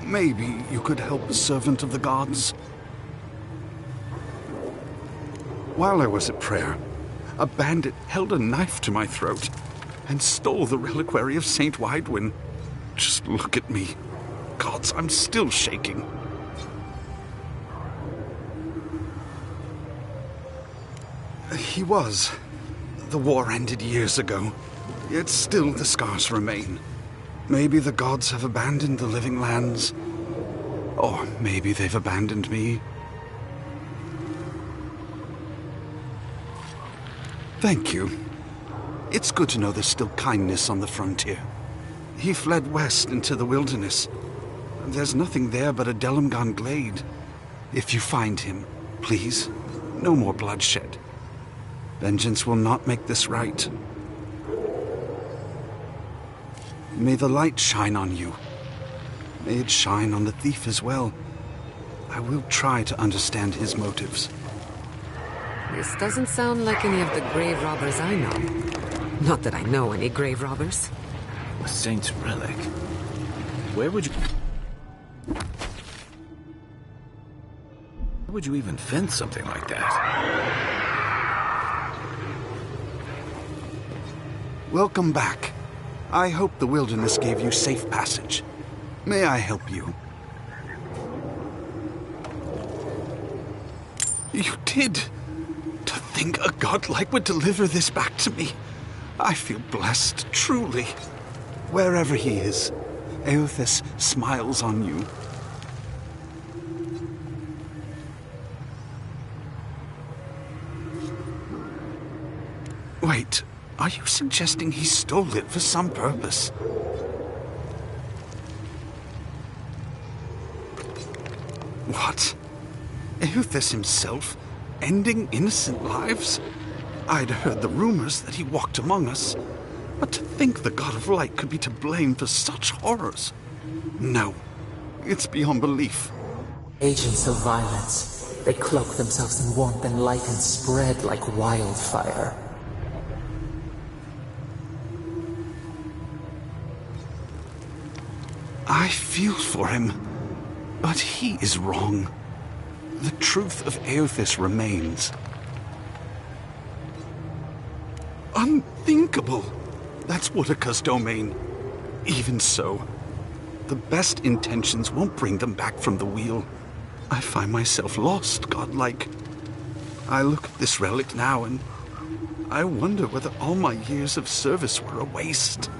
maybe you could help a servant of the gods. While I was at prayer, a bandit held a knife to my throat and stole the reliquary of Saint Widwin. Just look at me. Gods, I'm still shaking. He was. The war ended years ago, yet still the scars remain. Maybe the gods have abandoned the living lands, or maybe they've abandoned me. Thank you. It's good to know there's still kindness on the frontier. He fled west into the wilderness. There's nothing there but a Delumgan glade. If you find him, please, no more bloodshed. Vengeance will not make this right. May the light shine on you. May it shine on the thief as well. I will try to understand his motives. This doesn't sound like any of the grave robbers I know. Not that I know any grave robbers. A saint's relic. Where would you even fence something like that? Welcome back. I hope the wilderness gave you safe passage. May I help you? You did! To think a godlike would deliver this back to me. I feel blessed, truly. Wherever he is, Eothas smiles on you. Wait, are you suggesting he stole it for some purpose? What? Eothas himself, ending innocent lives? I'd heard the rumors that he walked among us, but to think the God of Light could be to blame for such horrors? No, it's beyond belief. Agents of violence. They cloak themselves in warmth and light and spread like wildfire. I feel for him, but he is wrong. The truth of Eothas remains. Unthinkable! That's Woodaka's domain. Even so, the best intentions won't bring them back from the wheel. I find myself lost, godlike. I look at this relic now and I wonder whether all my years of service were a waste.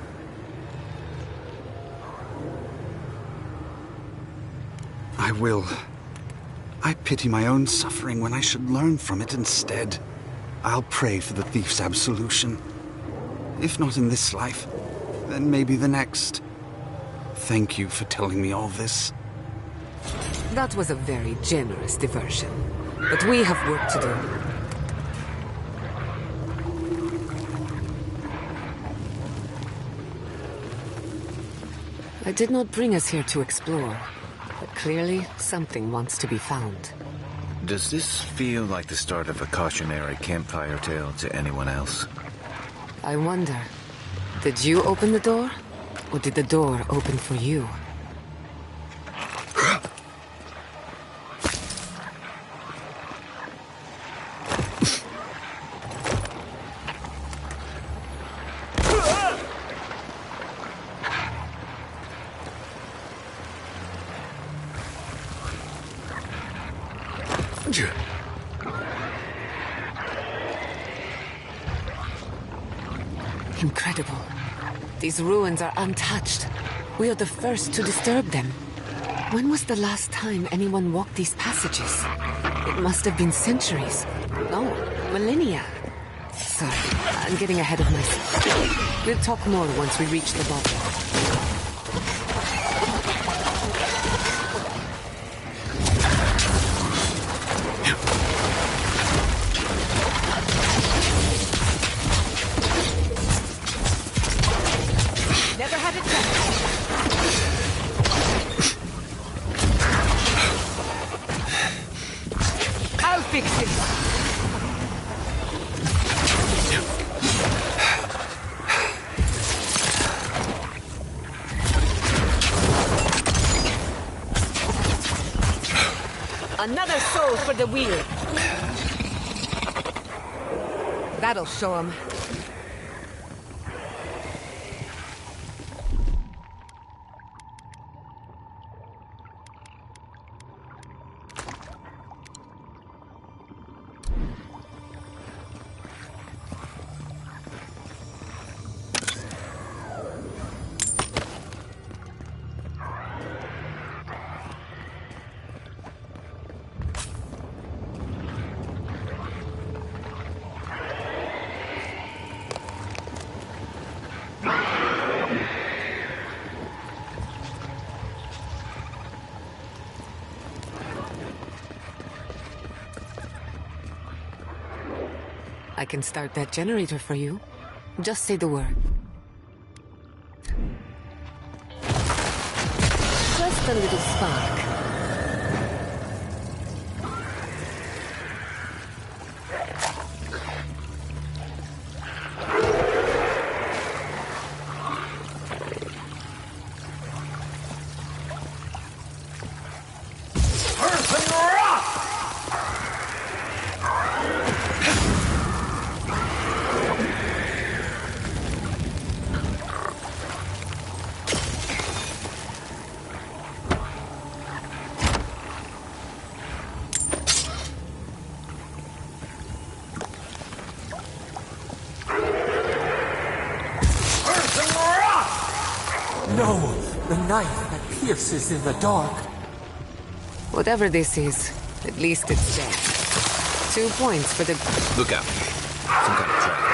I will. I pity my own suffering when I should learn from it instead. I'll pray for the thief's absolution. If not in this life, then maybe the next. Thank you for telling me all this. That was a very generous diversion, but we have work to do. I did not bring us here to explore, but clearly something wants to be found. Does this feel like the start of a cautionary campfire tale to anyone else? I wonder, did you open the door? Or did the door open for you? Incredible. These ruins are untouched. We are the first to disturb them. When was the last time anyone walked these passages? It must have been centuries. No, millennia. Sorry, I'm getting ahead of myself. We'll talk more once we reach the bottom. Another soul for the wheel. That'll show him. I can start that generator for you. Just say the word. Just a little spark. No, the knife that pierces in the dark. Whatever this is, at least it's dead. 2 points for the... Look out. Some kind of trap.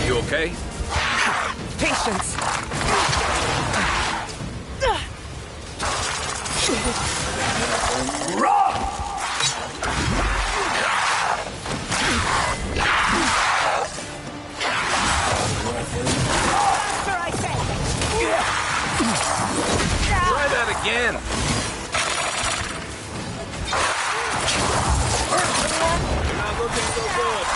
You okay? Patience. Try that again. Not looking so good.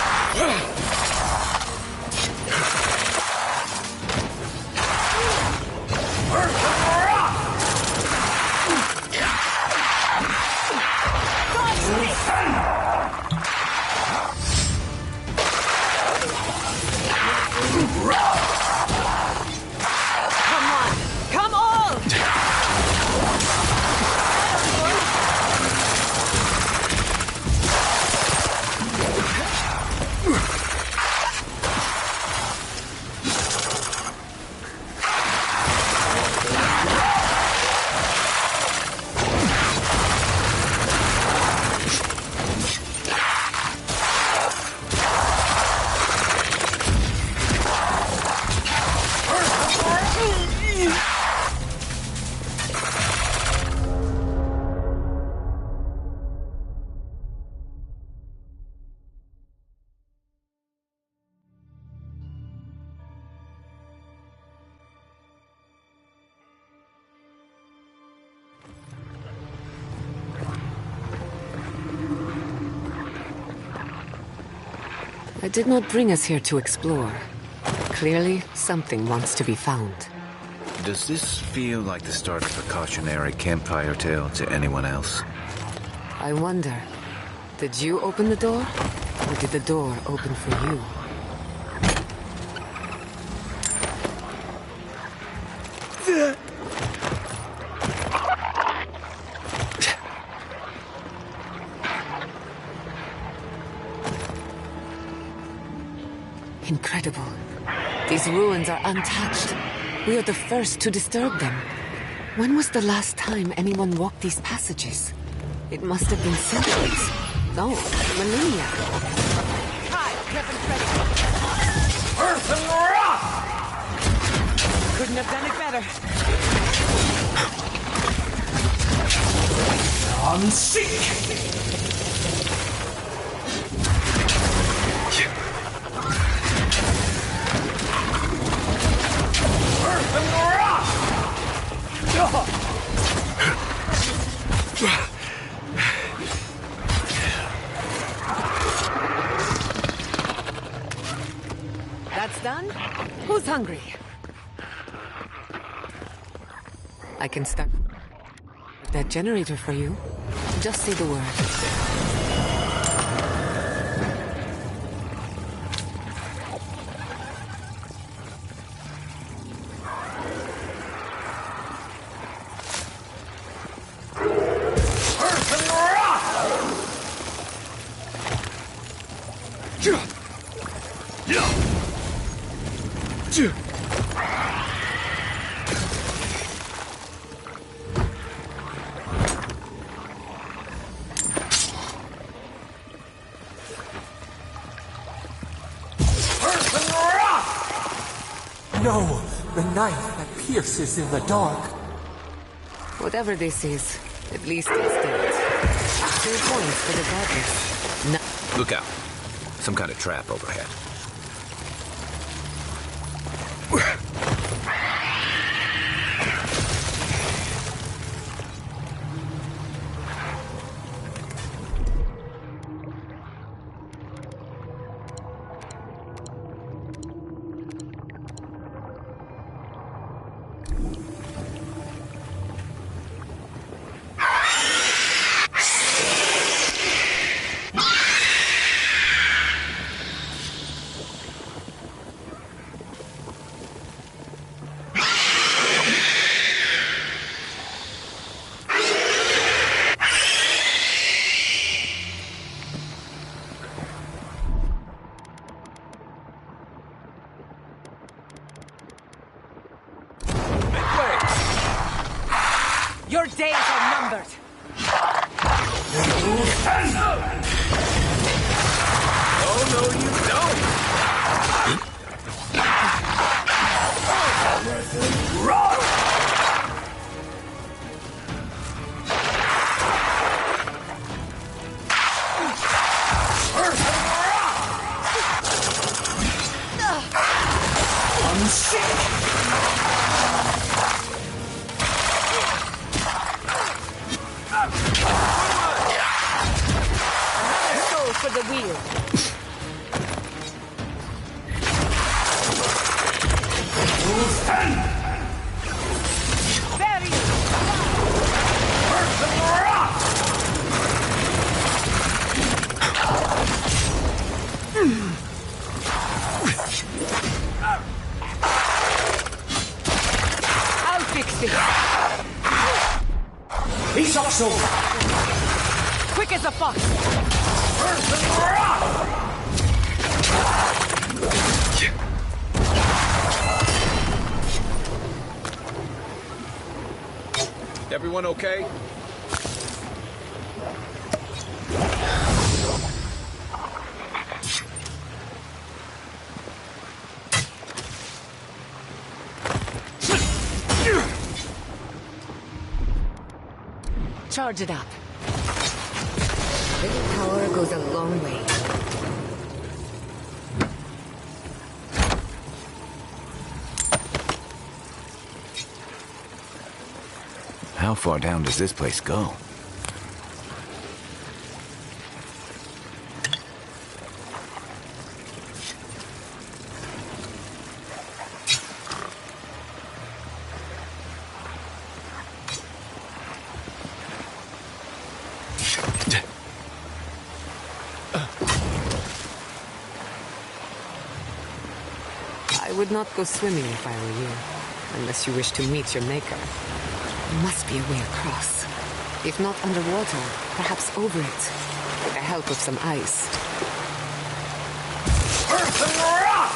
Come on! I did not bring us here to explore. Clearly, something wants to be found. Does this feel like the start of a cautionary campfire tale to anyone else? I wonder, did you open the door? Or did the door open for you? Incredible. These ruins are untouched. We are the first to disturb them. When was the last time anyone walked these passages? It must have been centuries. No, millennia. Hi, weapons ready. Earth and rock! Couldn't have done it better. Unseek! Earth and rock! That's done? Who's hungry? I can start that generator for you. Just say the word. No! The knife that pierces in the dark. Whatever this is, at least it's dead. 2 points for the darkness. No. Look out. Some kind of trap overhead. Your days are numbered. Oh, no, you don't! Run! For the wheel. Bury I'll fix it. He's also Quick as a fox. Everyone okay? Charge it up. Little power goes a long way. How far down does this place go? I would not go swimming if I were you, unless you wish to meet your maker. There must be a way across. If not underwater, perhaps over it, with the help of some ice. Earth and rock!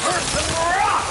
Earth and rock! Earth and rock!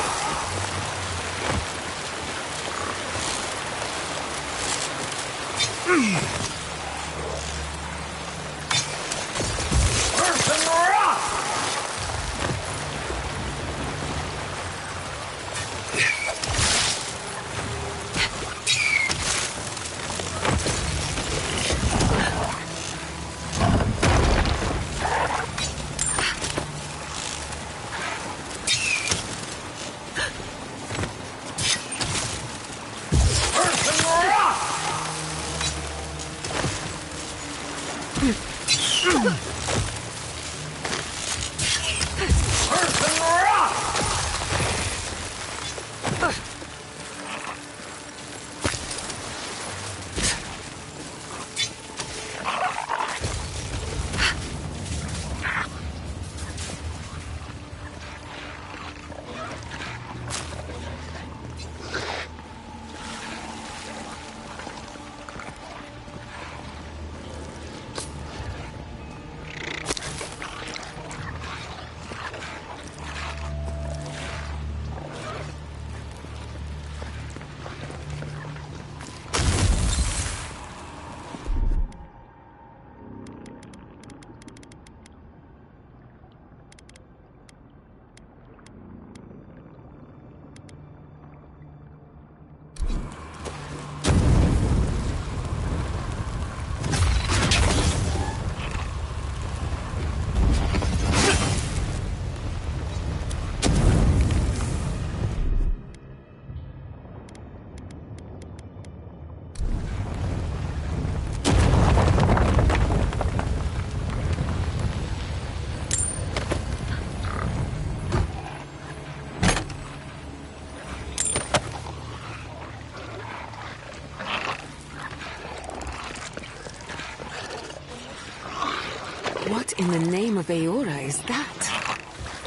What in the name of Aora is that?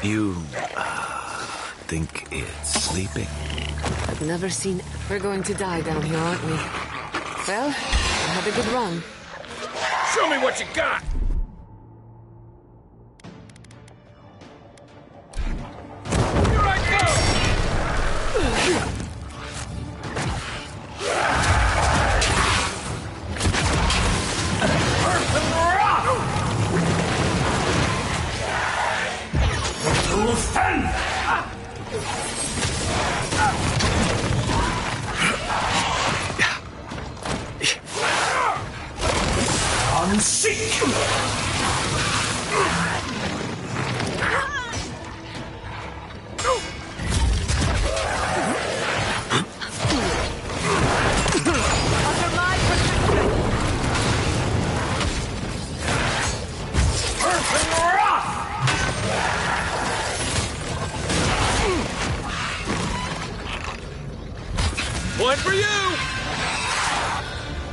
You, think it's sleeping? I've never seen... We're going to die down here, aren't we? Well, I had a good run. Show me what you got! Here I go! Earth and rock! Rules 10! Seek! One for you!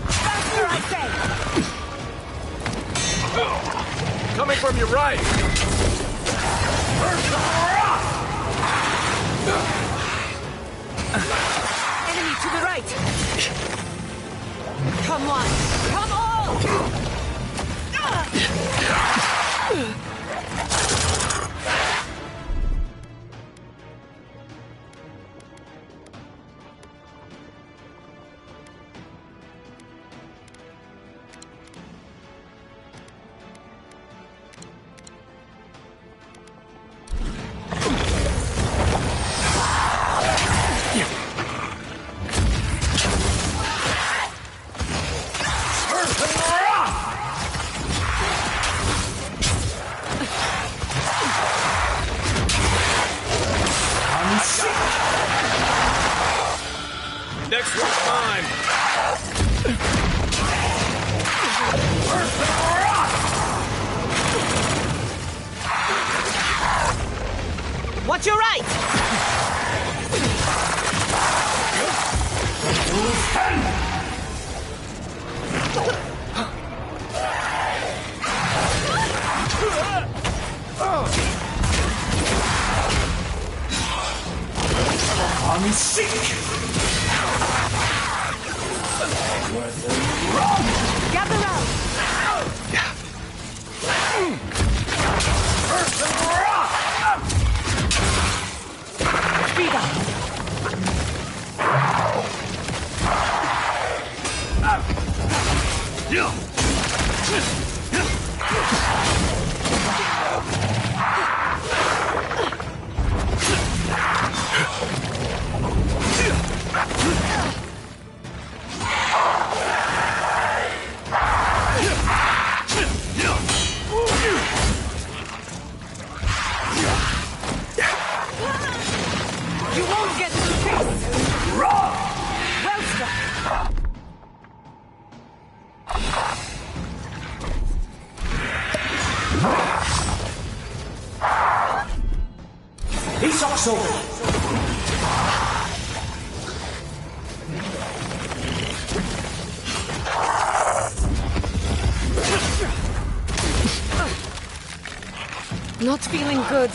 Faster, I say! Coming from your right! Enemy to the right! Come on! Come on! Next one's mine! Watch your right! I'm sick! Gather round! Earth and rock! Speed up! You won't get through this! Well struck! Peace also! Not feeling good.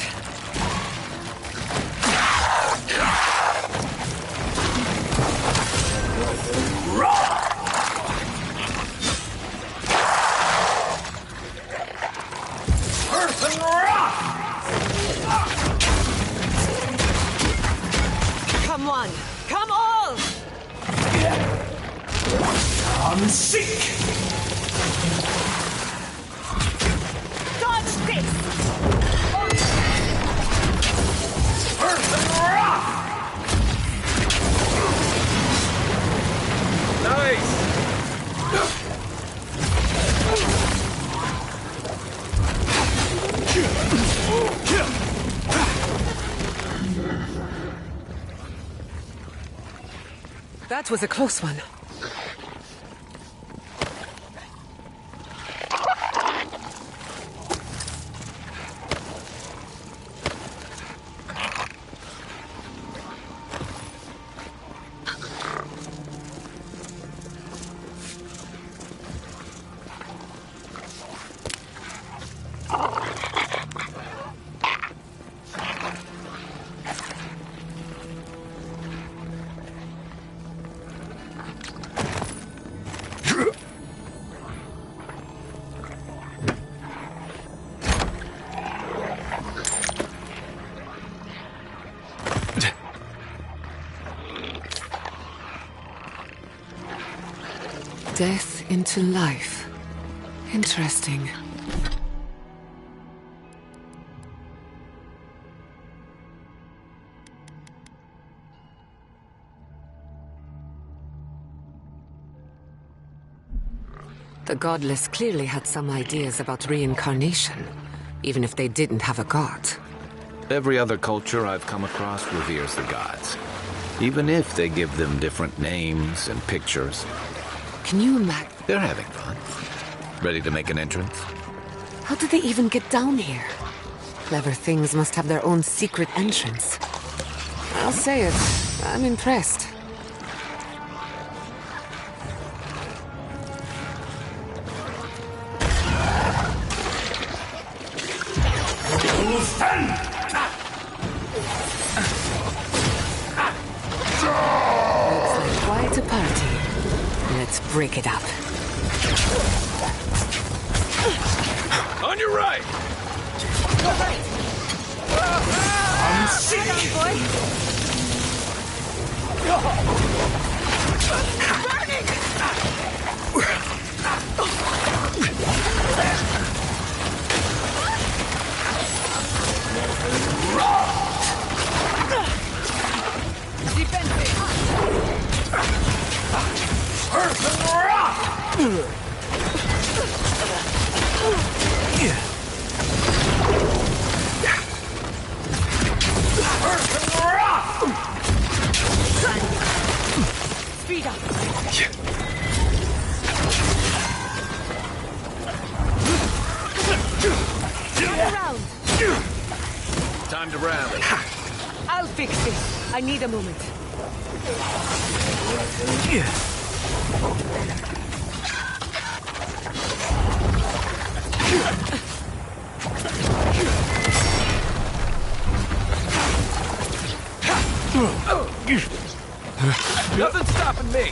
Earth and rock! Come on! Come all! I'm sick! Dodge this! Earth and rock! Nice! That was a close one. Death into life. Interesting. The Godless clearly had some ideas about reincarnation, even if they didn't have a god. Every other culture I've come across reveres the gods, even if they give them different names and pictures. Can you imagine? They're having fun. Ready to make an entrance? How did they even get down here? Clever things must have their own secret entrance. I'll say it, I'm impressed. Looks like quite a party. Let's break it up. On your right! I'm sick! Earth and rock! Earth and rock! Speed up! Get around! Time to rally. I'll fix this. I need a moment. Nothing's stopping me.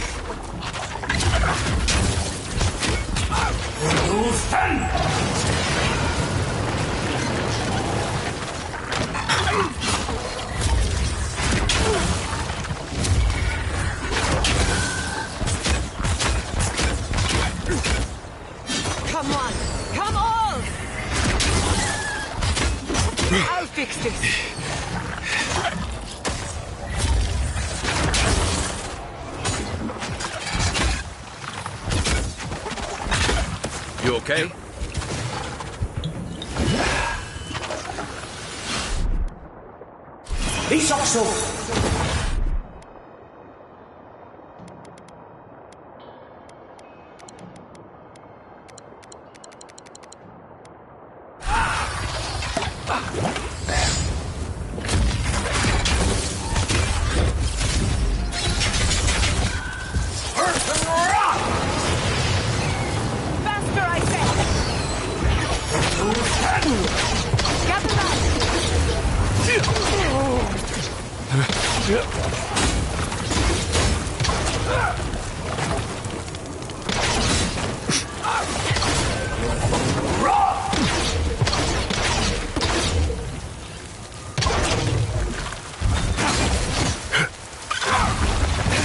Come on! Come on! I'll fix this. You okay? He's also...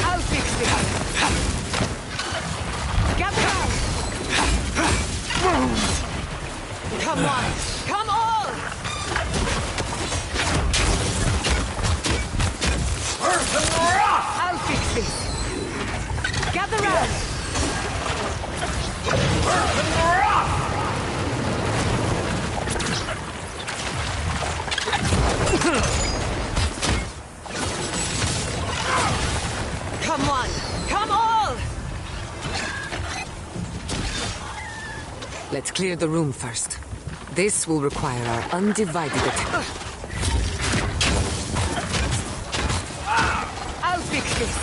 I'll fix this. Get down. Come on. Come on. Earth and rock! I'll fix this. Gather round. Earth and rock! Come on. Come on. Let's clear the room first. This will require our undivided attention. I'll fix this.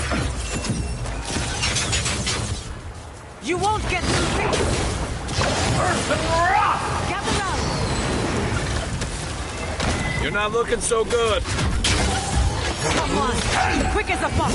You won't get through this. Earth and rock! Gather round. You're not looking so good. Come on. Quick as a fox.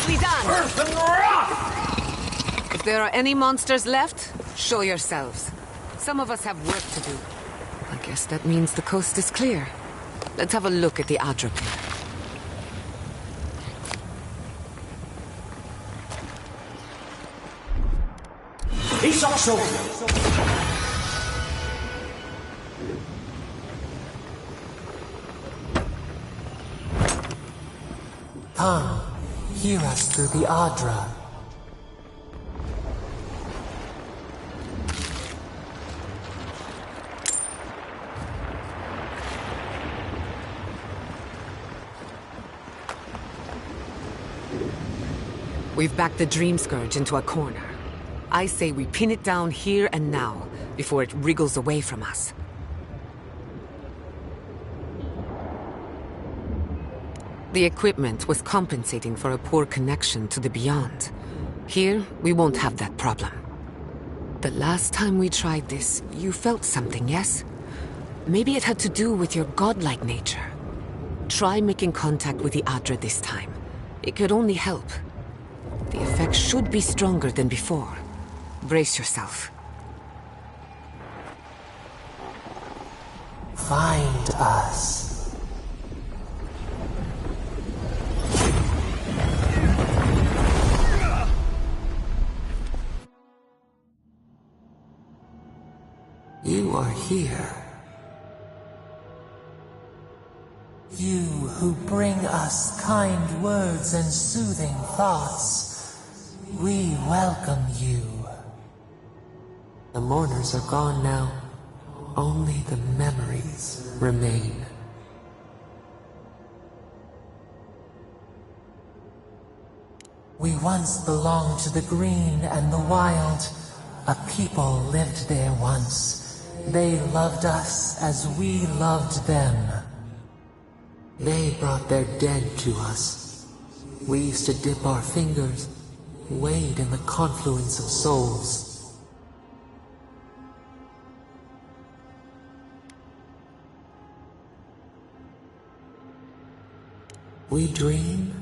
Nicely done! Earth and rock! If there are any monsters left, show yourselves. Some of us have work to do. I guess that means the coast is clear. Let's have a look at the Adra pit. He's also... Come, hear us through the Adra. We've backed the Dream Scourge into a corner. I say we pin it down here and now, before it wriggles away from us. The equipment was compensating for a poor connection to the Beyond. Here, we won't have that problem. The last time we tried this, you felt something, yes? Maybe it had to do with your godlike nature. Try making contact with the Adra this time. It could only help. The effect should be stronger than before. Brace yourself. Find us. You are here. You who bring us kind words and soothing thoughts. We welcome you. The mourners are gone now. Only the memories remain. We once belonged to the green and the wild. A people lived there once. They loved us as we loved them. They brought their dead to us. We used to dip our fingers, wade in the confluence of souls. We dream,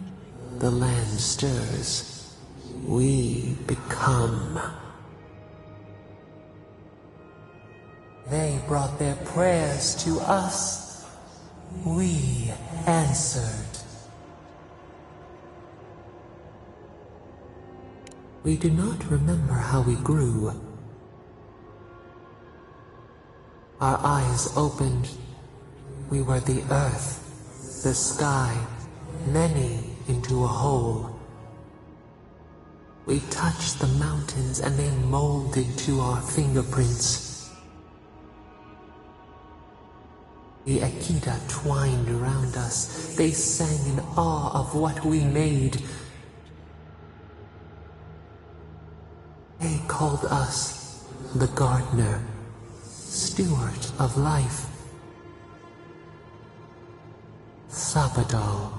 the land stirs. We become. They brought their prayers to us. We answered. We do not remember how we grew. Our eyes opened. We were the earth, the sky, many into a whole. We touched the mountains and they molded to our fingerprints. The Akita twined around us. They sang in awe of what we made. They called us the gardener, steward of life. Sabado.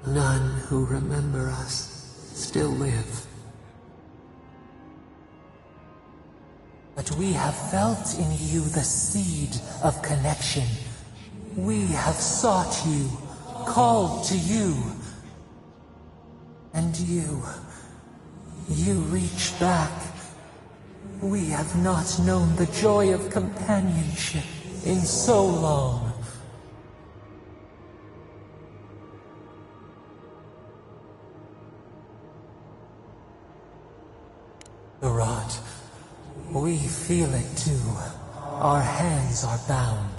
None who remember us still live. But we have felt in you the seed of connection. We have sought you, called to you. And you reach back. We have not known the joy of companionship in so long. The rot. We feel it too. Our hands are bound.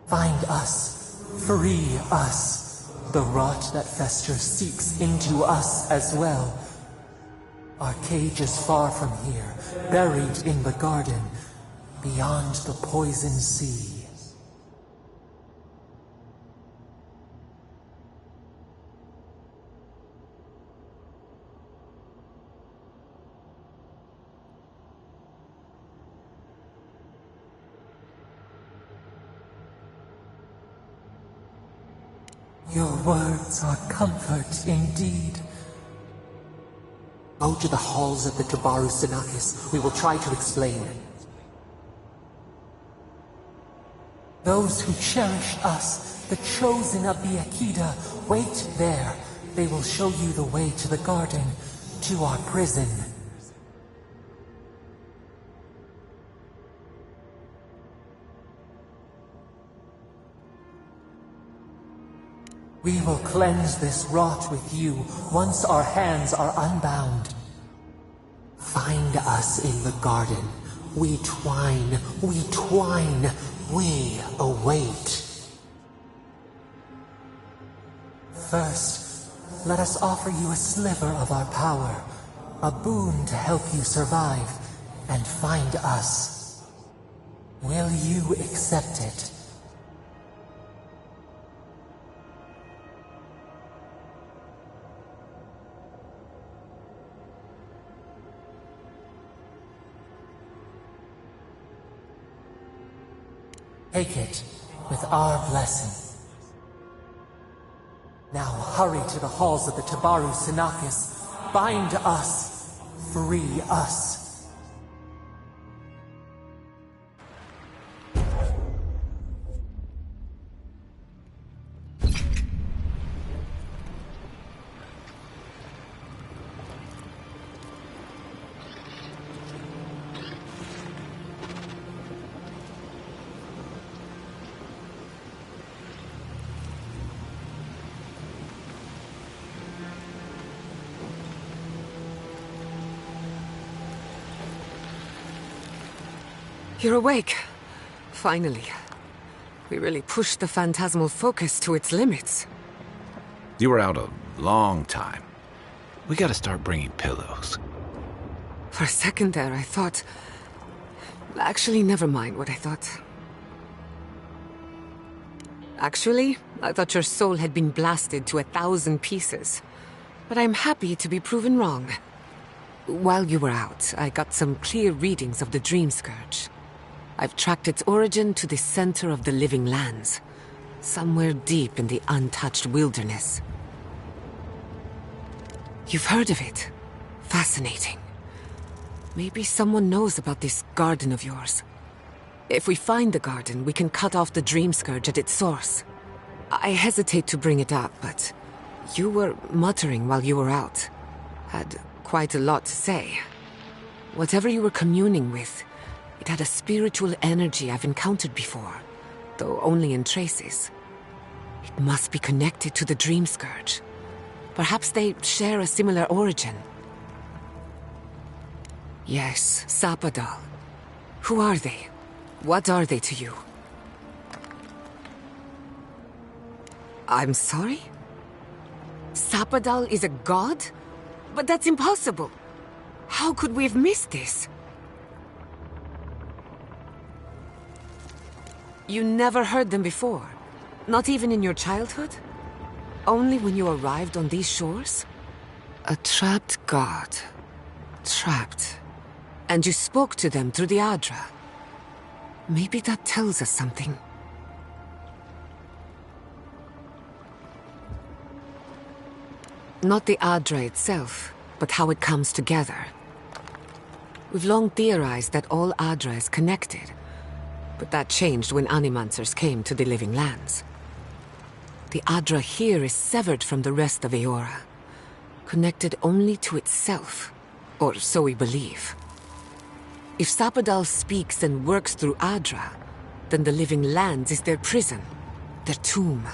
Find us. Free us. The rot that festers seeps into us as well. Our cage is far from here, buried in the garden, beyond the poison sea. Your words are comfort indeed. Go to the halls of the Tabaru Sinakis. We will try to explain. Those who cherish us, the chosen of the Akida, wait there. They will show you the way to the garden, to our prison. We will cleanse this rot with you once our hands are unbound. Find us in the garden. We twine, we await. First, let us offer you a sliver of our power, a boon to help you survive and find us. Will you accept it? Take it with our blessing. Now hurry to the halls of the Tabaru Sinakis. Bind us. Free us. You're awake. Finally. We really pushed the phantasmal focus to its limits. You were out a long time. We gotta start bringing pillows. For a second there, I thought... Actually, never mind what I thought. Actually, I thought your soul had been blasted to 1,000 pieces. But I'm happy to be proven wrong. While you were out, I got some clear readings of the Dream Scourge. I've tracked its origin to the center of the living lands, somewhere deep in the untouched wilderness. You've heard of it. Fascinating. Maybe someone knows about this garden of yours. If we find the garden, we can cut off the Dream Scourge at its source. I hesitate to bring it up, but you were muttering while you were out. Had quite a lot to say. Whatever you were communing with, it had a spiritual energy I've encountered before, though only in traces. It must be connected to the Dream Scourge. Perhaps they share a similar origin. Yes, Sapadal. Who are they? What are they to you? I'm sorry? Sapadal is a god? But that's impossible. How could we have missed this? You never heard them before? Not even in your childhood? Only when you arrived on these shores? A trapped god. Trapped. And you spoke to them through the Adra. Maybe that tells us something. Not the Adra itself, but how it comes together. We've long theorized that all Adra is connected, but that changed when Animancers came to the Living Lands. The Adra here is severed from the rest of Eora, connected only to itself, or so we believe. If Sapadal speaks and works through Adra, then the Living Lands is their prison, their tomb.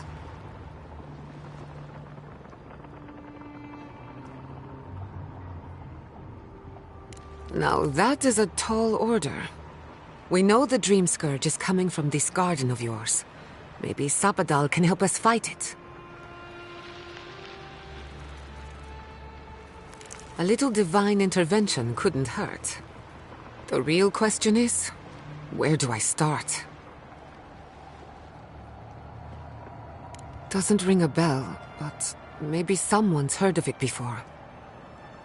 Now that is a tall order. We know the Dream Scourge is coming from this garden of yours. Maybe Sapadal can help us fight it. A little divine intervention couldn't hurt. The real question is, where do I start? Doesn't ring a bell, but maybe someone's heard of it before.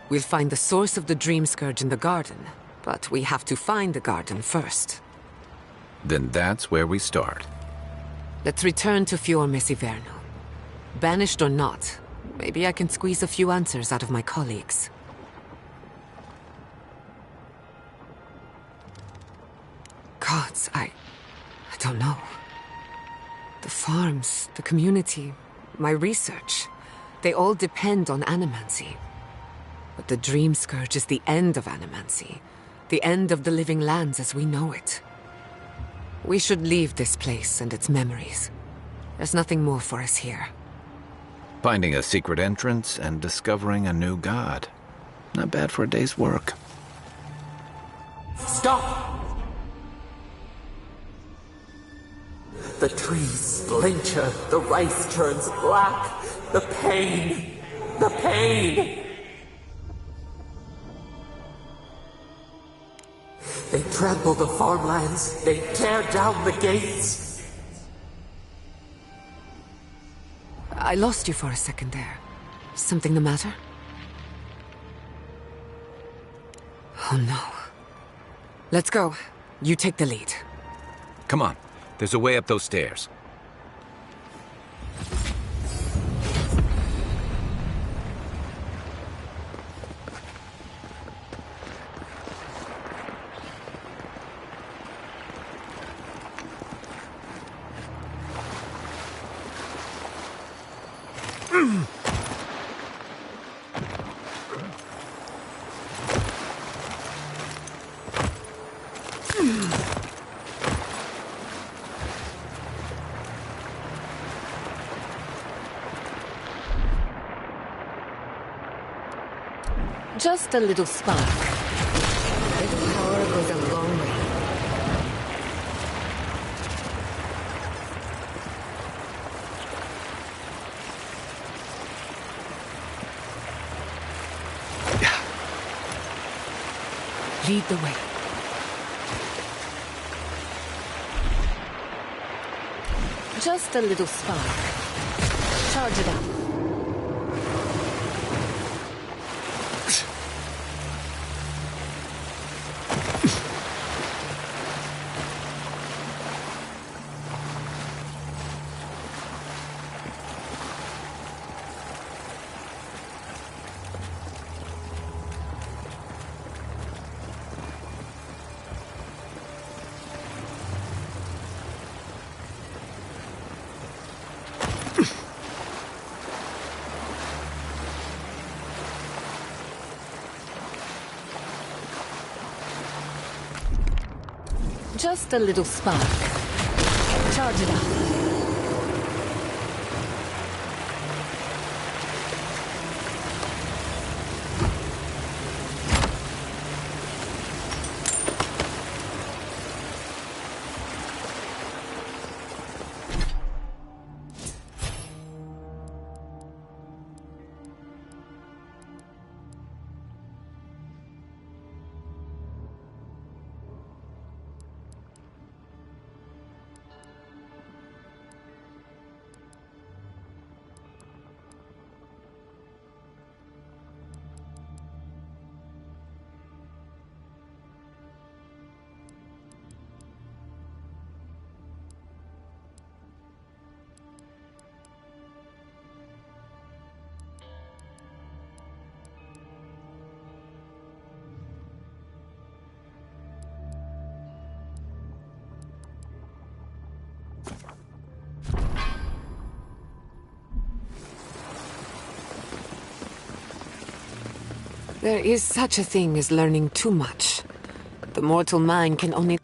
We'll find the source of the Dream Scourge in the garden, but we have to find the garden first. Then that's where we start. Let's return to Fior Mesiverno. Banished or not, maybe I can squeeze a few answers out of my colleagues. gods, I don't know. The farms, the community, my research, they all depend on animancy. But the Dream Scourge is the end of animancy, the end of the living lands as we know it. We should leave this place and its memories. There's nothing more for us here. Finding a secret entrance and discovering a new god. Not bad for a day's work. Stop! The trees splinter, the rice turns black. The pain! The pain! They trample the farmlands, they tear down the gates. I lost you for a second there. Something the matter? Oh no. Let's go. You take the lead. Come on. There's a way up those stairs. Just a little spark. Little power goes a long way. Lead the way. Just a little spark. Charge it up. Just a little spark. Charge it up. There is such a thing as learning too much. The mortal mind can only